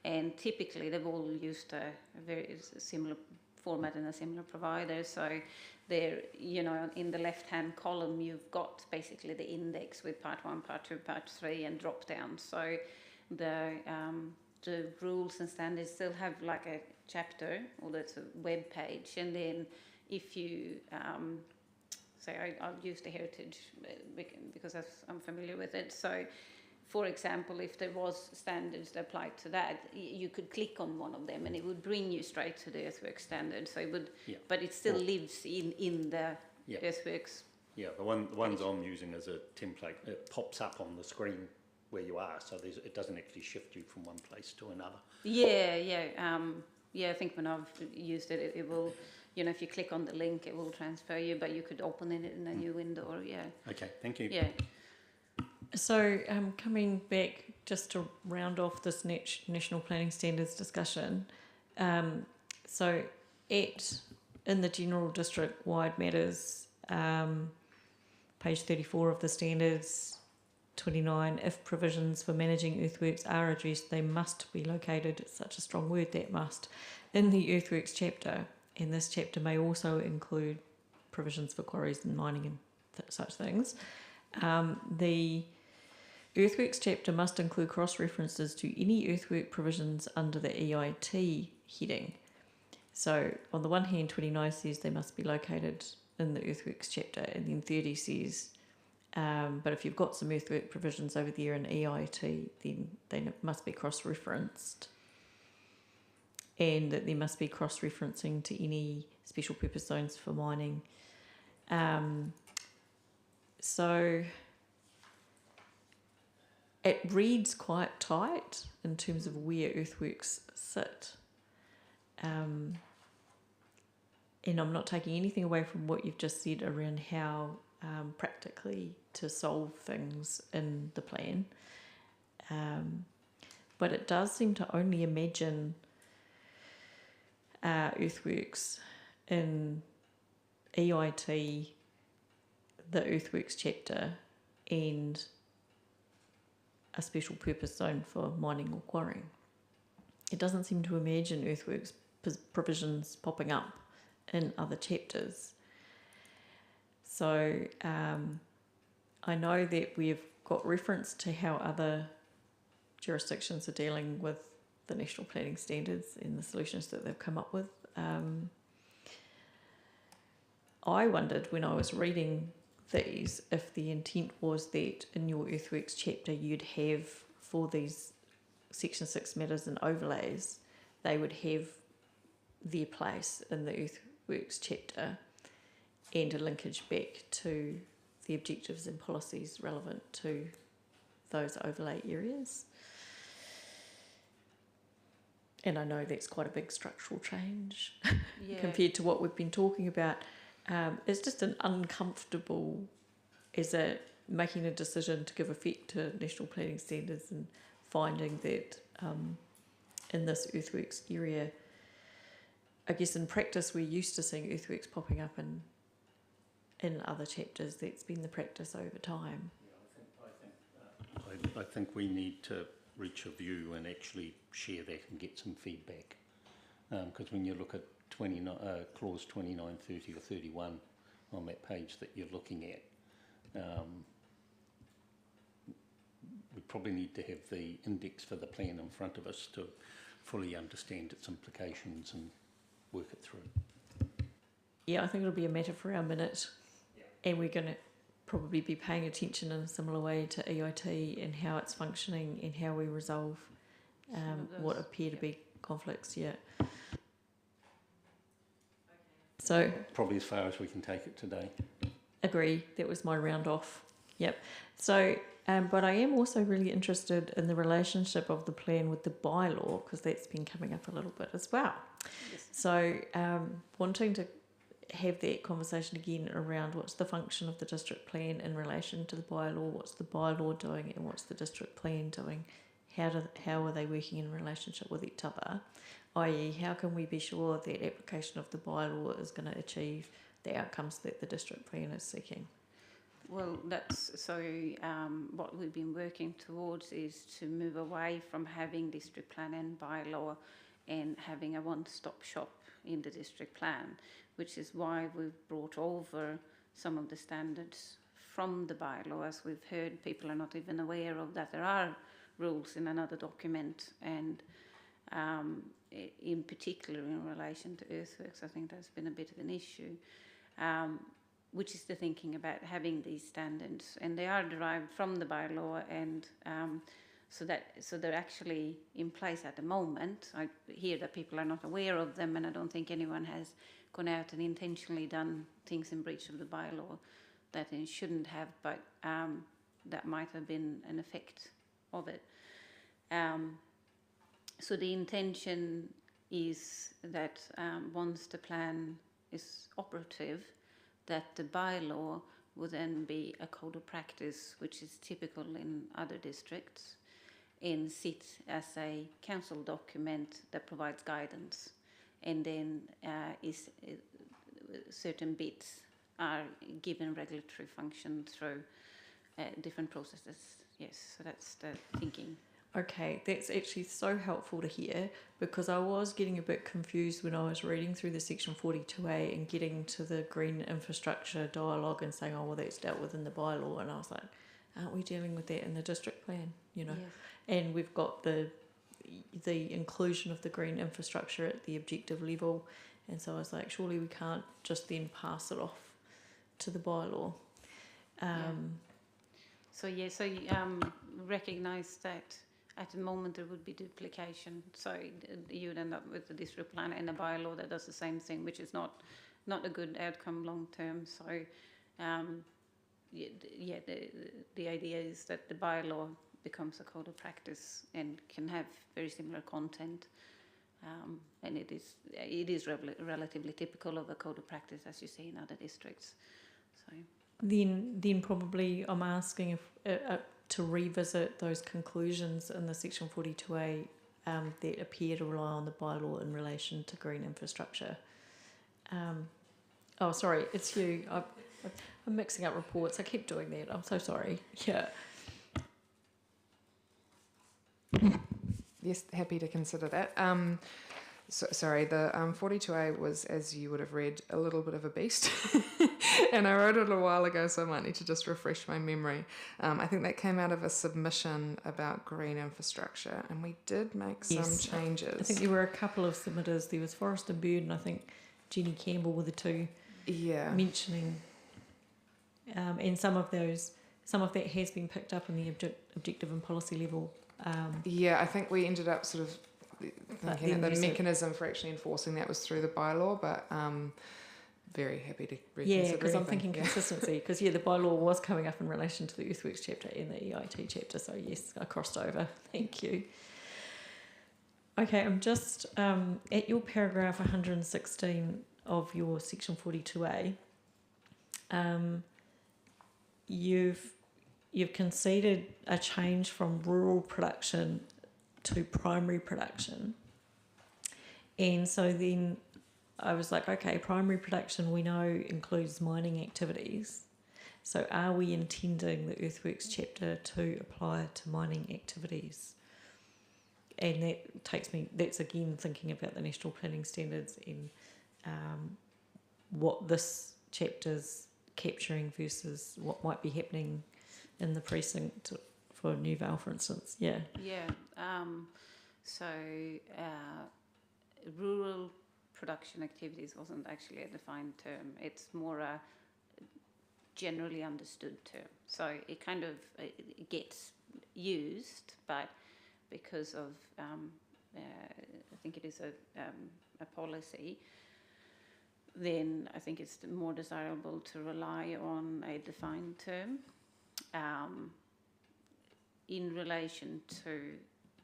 and typically they've all used a very similar format and a similar provider. So there, in the left-hand column, you've got basically the index with part 1, part 2, part 3, and drop down. So the rules and standards still have like a chapter, or that's a web page, and then if you I'll use the heritage because I'm familiar with it. So, for example, if there was standards that applied to that, you could click on one of them and it would bring you straight to the earthworks standard. So it would, but it still lives in the earthworks. Yeah, the ones I'm using as a template, it pops up on the screen where you are, so it doesn't actually shift you from one place to another. I think when I've used it, it will. If you click on the link, it will transfer you, but you could open it in a new window. Or Okay, thank you. Yeah. So coming back just to round off this National Planning Standards discussion, so in the general district-wide matters, page 34 of the standards, 29, if provisions for managing earthworks are addressed, they must be located, it's such a strong word, that must, in the earthworks chapter. And this chapter may also include provisions for quarries and mining and such things. The earthworks chapter must include cross-references to any earthwork provisions under the EIT heading. So on the one hand, 29 says they must be located in the earthworks chapter, and then 30 says, but if you've got some earthwork provisions over there in EIT, then they must be cross-referenced. And that there must be cross-referencing to any special purpose zones for mining. So it reads quite tight in terms of where earthworks sit. And I'm not taking anything away from what you've just said around how practically to solve things in the plan. But it does seem to only imagine earthworks in EIT, the earthworks chapter, and a special purpose zone for mining or quarrying. It doesn't seem to imagine earthworks provisions popping up in other chapters. So I know that we've got reference to how other jurisdictions are dealing with the National Planning Standards and the solutions that they've come up with. I wondered when I was reading these if the intent was that in your earthworks chapter you'd have, for these Section 6 matters and overlays, they would have their place in the earthworks chapter and a linkage back to the objectives and policies relevant to those overlay areas. And I know that's quite a big structural change compared to what we've been talking about. It's just an uncomfortable, making a decision to give effect to National Planning Standards and finding that in this earthworks area, I guess in practice we're used to seeing earthworks popping up in other chapters. That's been the practice over time. I think we need to reach a view and actually share that and get some feedback. Because when you look at clause 29, 30 or 31 on that page that you're looking at, we probably need to have the index for the plan in front of us to fully understand its implications and work it through. Yeah, I think it'll be a matter for our minute, and we're going to probably be paying attention in a similar way to EIT and how it's functioning and how we resolve what appear to be conflicts. So probably as far as we can take it today. Agree. That was my round off. Yep. So But I am also really interested in the relationship of the plan with the bylaw, because that's been coming up a little bit as well. Yes. So wanting to have that conversation again around what's the function of the district plan in relation to the bylaw, what's the bylaw doing and what's the district plan doing, how are they working in relationship with each other, i.e. how can we be sure that application of the bylaw is going to achieve the outcomes that the district plan is seeking. Well, that's so what we've been working towards is to move away from having district plan and bylaw and having a one-stop shop in the district plan, which is why we've brought over some of the standards from the bylaw. As we've heard, people are not even aware of that there are rules in another document, and in particular in relation to earthworks, I think that's been a bit of an issue. Which is the thinking about having these standards, and they are derived from the bylaw, and so they're actually in place at the moment. I hear that people are not aware of them, and I don't think anyone has gone out and intentionally done things in breach of the bylaw that it shouldn't have, but that might have been an effect of it. So the intention is that once the plan is operative, that the bylaw will then be a code of practice, which is typical in other districts, and sit as a council document that provides guidance, and then certain bits are given regulatory function through different processes. Yes, so that's the thinking. Okay, that's actually so helpful to hear, because I was getting a bit confused when I was reading through the section 42A and getting to the green infrastructure dialogue and saying, oh, well, that's dealt with in the bylaw. And I was like, aren't we dealing with that in the district plan? You know, Yes. And we've got the inclusion of the green infrastructure at the objective level. And so I was like, surely we can't just then pass it off to the bylaw. So you recognise that at the moment there would be duplication, so you would end up with the district plan and a bylaw that does the same thing, which is not a good outcome long term. So the idea is that the bylaw becomes a code of practice and can have very similar content, and it is relatively typical of a code of practice, as you see in other districts. So Then probably I'm asking if to revisit those conclusions in the section 42A that appear to rely on the bylaw in relation to green infrastructure. Oh, sorry, it's you. I'm mixing up reports. I keep doing that. I'm so sorry. Yeah. Yes, happy to consider that. Sorry, the 42A was, as you would have read, a little bit of a beast. And I wrote it a while ago, so I might need to just refresh my memory. I think that came out of a submission about green infrastructure, and we did make some changes. I think there were a couple of submitters. There was Forrest and Bird, and I think Jenny Campbell were the two mentioning. And some of that has been picked up in the objective and policy level. I think we ended up sort of thinking that the mechanism for actually enforcing that was through the bylaw, but very happy to reconsider. Yeah, because I'm thinking consistency, because the bylaw was coming up in relation to the earthworks chapter and the EIT chapter, so yes, I crossed over. Thank you. Okay, I'm just at your paragraph 116 of your section 42A. You've conceded a change from rural production to primary production, and so then I was like, okay, primary production we know includes mining activities, so are we intending the earthworks chapter to apply to mining activities? And that takes me, that's again thinking about the national planning standards and what this chapter's capturing versus what might be happening in the precinct for New Vale, for instance. Rural production activities wasn't actually a defined term. It's more a generally understood term. So it kind of it gets used, but because of I think it is a policy, then I think it's more desirable to rely on a defined term. in relation to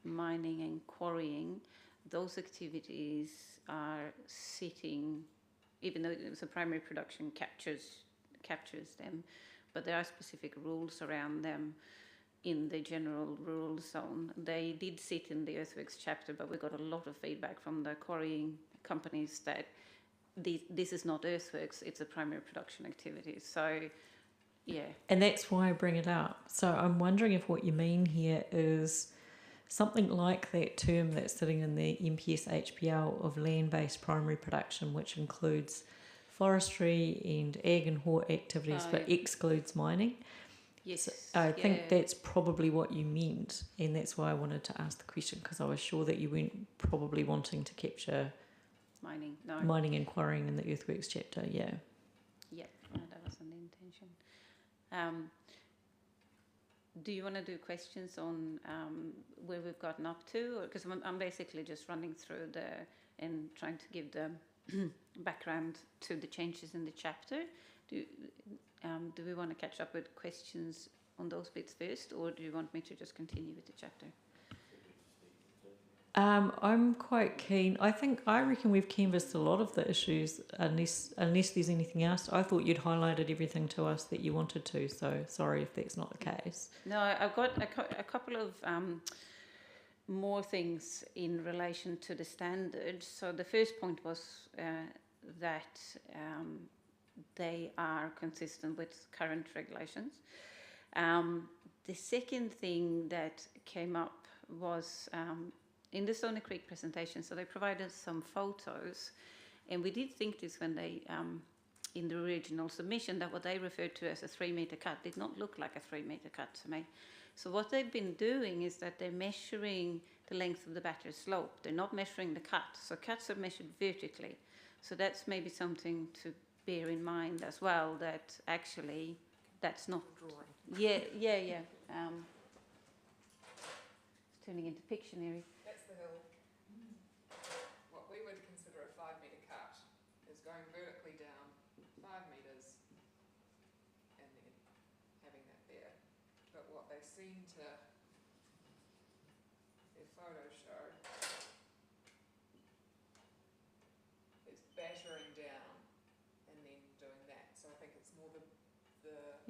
mining and quarrying, those activities are sitting, even though it's a primary production captures them, but there are specific rules around them in the general rural zone. They did sit in the earthworks chapter, but we got a lot of feedback from the quarrying companies that this is not earthworks, it's a primary production activity. So, yeah. And that's why I bring it up. So I'm wondering if what you mean here is something like that term that's sitting in the MPS HPL of land-based primary production, which includes forestry and ag and hort activities, but excludes mining. Yes. So I think that's probably what you meant, and that's why I wanted to ask the question, because I was sure that you weren't probably wanting to capture mining, no. mining and quarrying in the earthworks chapter, yeah. Yeah, no, that wasn't the intention. Do you want to do questions on where we've gotten up to? Because I'm basically just running through and trying to give the background to the changes in the chapter. Do we want to catch up with questions on those bits first, or do you want me to just continue with the chapter? I'm quite keen. I reckon we've canvassed a lot of the issues, unless there's anything else. I thought you'd highlighted everything to us that you wanted to, so sorry if that's not the case. No, I've got a couple of more things in relation to the standards. So the first point was that they are consistent with current regulations. The second thing that came up was in the Stony Creek presentation, so they provided some photos, and we did think this when they, in the original submission, that what they referred to as a 3-metre cut did not look like a 3-metre cut to me. So what they've been doing is that they're measuring the length of the battery slope. They're not measuring the cut. So cuts are measured vertically. So that's maybe something to bear in mind as well, that actually that's not... Yeah. It's turning into Pictionary. That's the hill. What we would consider a 5-metre cut is going vertically down 5 metres and then having that there. But what they seem to, their photos show, is battering down and then doing that. So I think it's more the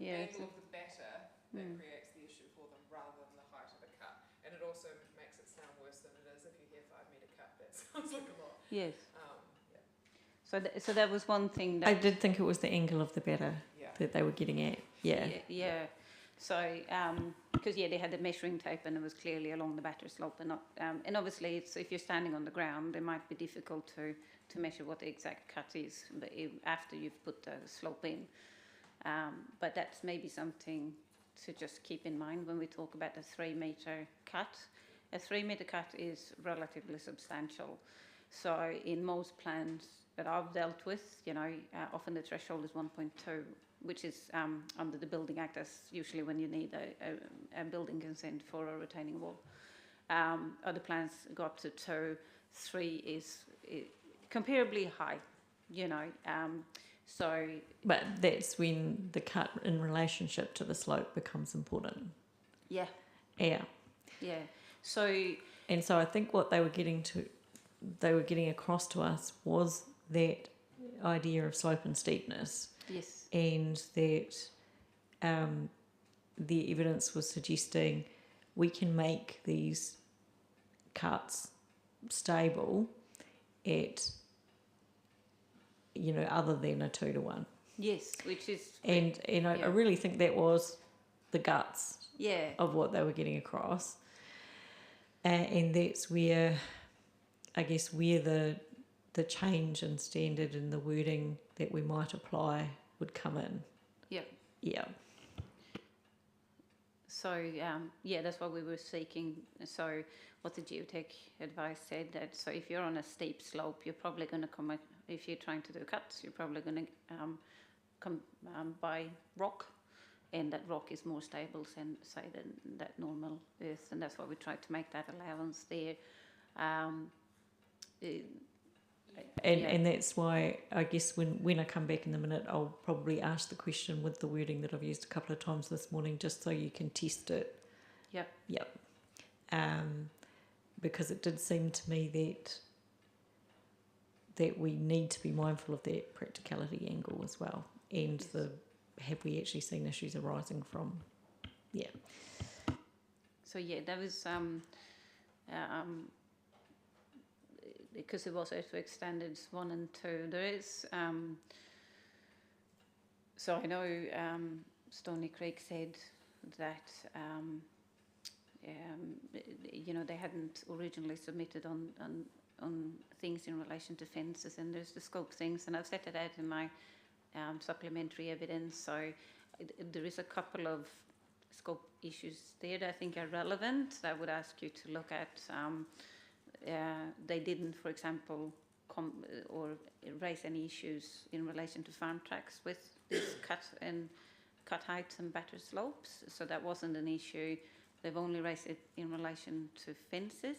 angle of the batter that creates the issue for them rather than the height of the cut. And it also makes it sound worse than it is if you hear 5-metre cut. That sounds like a lot. Yes. Yeah. So that was one thing that... I did think it was the angle of the batter that they were getting at. Yeah. So, because they had the measuring tape and it was clearly along the batter slope and not... and obviously, it's, if you're standing on the ground, it might be difficult to measure what the exact cut is after you've put the slope in. But that's maybe something to just keep in mind when we talk about the 3-metre cut. A 3-metre cut is relatively substantial. So in most plans that I've dealt with, often the threshold is 1.2, which is under the Building Act. That's usually when you need a building consent for a retaining wall. Other plans go up to 2. 3 is comparably high, So, but that's when the cut in relationship to the slope becomes important. Yeah. So I think what they were getting across to us was that idea of slope and steepness. Yes. And that the evidence was suggesting we can make these cuts stable at other than a 2-to-1. Yes, which is... And I really think that was the guts of what they were getting across. And that's where, I guess, where the change in standard and the wording that we might apply would come in. Yeah. So, that's what we were seeking. So what the geotech advice said, that so if you're on a steep slope, you're probably going to come... If you're trying to do cuts, you're probably going to come by rock, and that rock is more stable than that normal earth, and that's why we tried to make that allowance there. And that's why I guess when I come back in a minute, I'll probably ask the question with the wording that I've used a couple of times this morning, just so you can test it Yep. Yep. Because it did seem to me that we need to be mindful of that practicality angle as well, and Yes. the have we actually seen issues arising from? Yeah. So yeah, that was because it was earthwork standards 1 and 2. There is so I know Stony Creek said that you know, they hadn't originally submitted on things in relation to fences, and there's the scope things, and I've set it out in my supplementary evidence. So there is a couple of scope issues there that I think are relevant that I would ask you to look at. They didn't, for example, or raise any issues in relation to farm tracks with this cut heights and batter slopes, so that wasn't an issue. They've only raised it in relation to fences,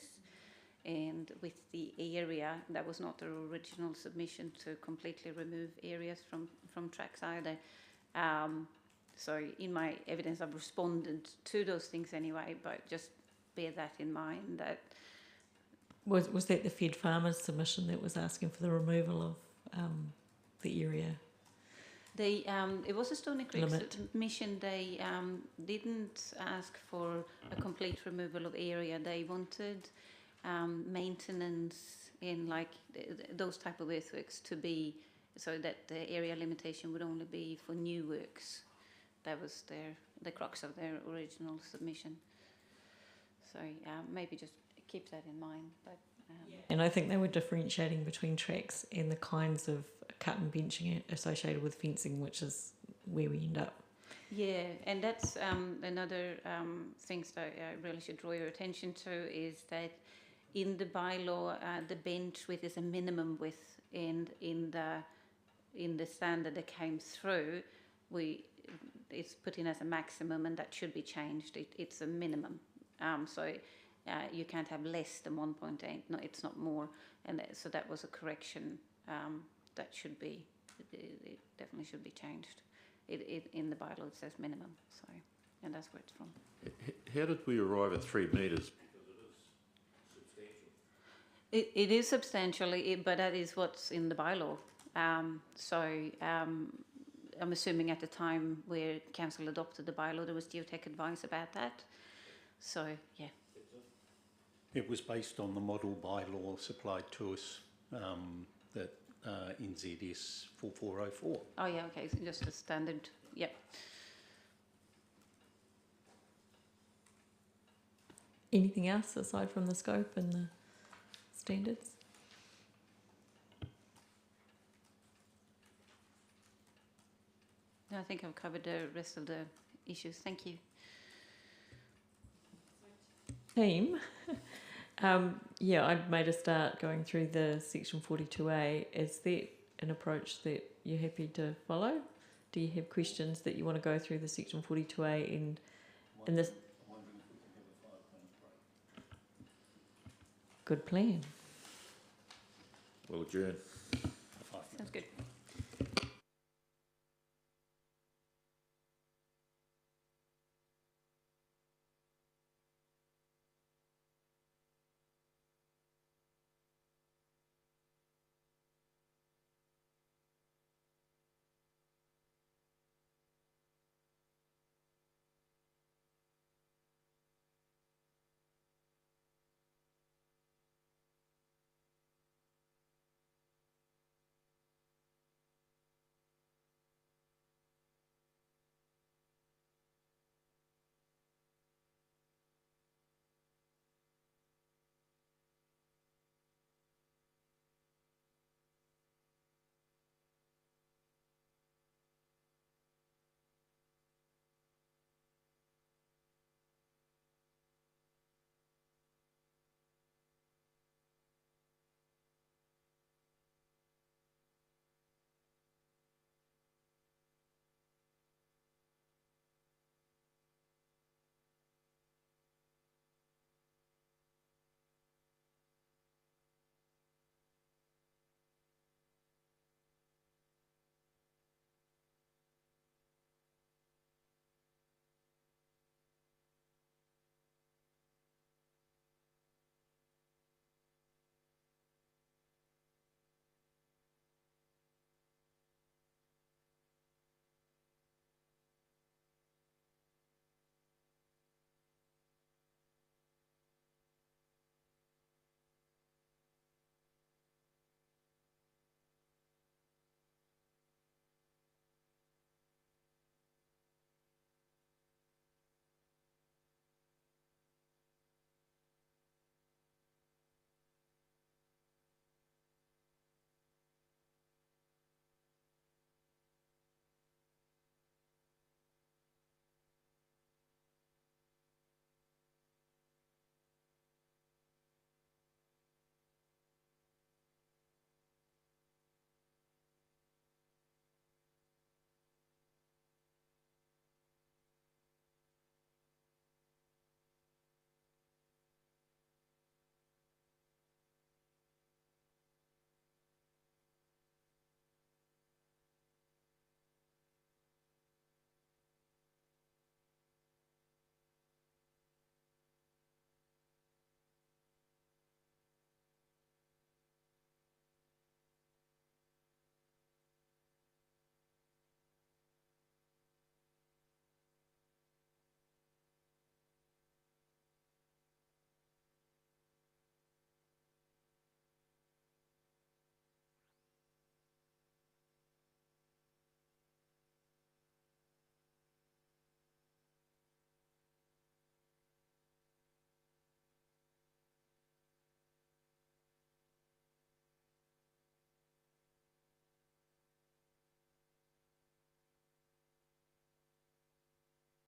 and with the area, that was not their original submission to completely remove areas from tracks either. So in my evidence, I've responded to those things anyway, but just bear that in mind. That Was that the Fed Farmers submission that was asking for the removal of the area? they it was a Stony Creek Limit. submission. They didn't ask for a complete removal of area. They wanted maintenance in like those type of earthworks to be, so that the area limitation would only be for new works. That was the crux of their original submission. So maybe just keep that in mind. But And I think they were differentiating between tracks and the kinds of cut and benching associated with fencing, which is where we end up. yeah, and that's another things that I really should draw your attention to is that in the bylaw, the bench width is a minimum width, and in the standard that came through, it's put in as a maximum, and that should be changed. It's a minimum, so you can't have less than 1.8. No, it's not more, and so that was a correction. That should be, it definitely should be changed. It in the bylaw it says minimum, so, and that's where it's from. How did we arrive at 3 metres? It is substantial, but that is what's in the bylaw. I'm assuming at the time where council adopted the bylaw, there was geotech advice about that. So yeah. It was based on the model bylaw supplied to us, that NZS 4404. Oh yeah, okay, so just a standard. Yep. Anything else aside from the scope and the standards? I think I've covered the rest of the issues. Thank you. Team, yeah, I've made a start going through the section 42A. Is that an approach that you're happy to follow? Do you have questions that you want to go through the section 42A and in this? Good plan. Well, adjourn. Sounds good.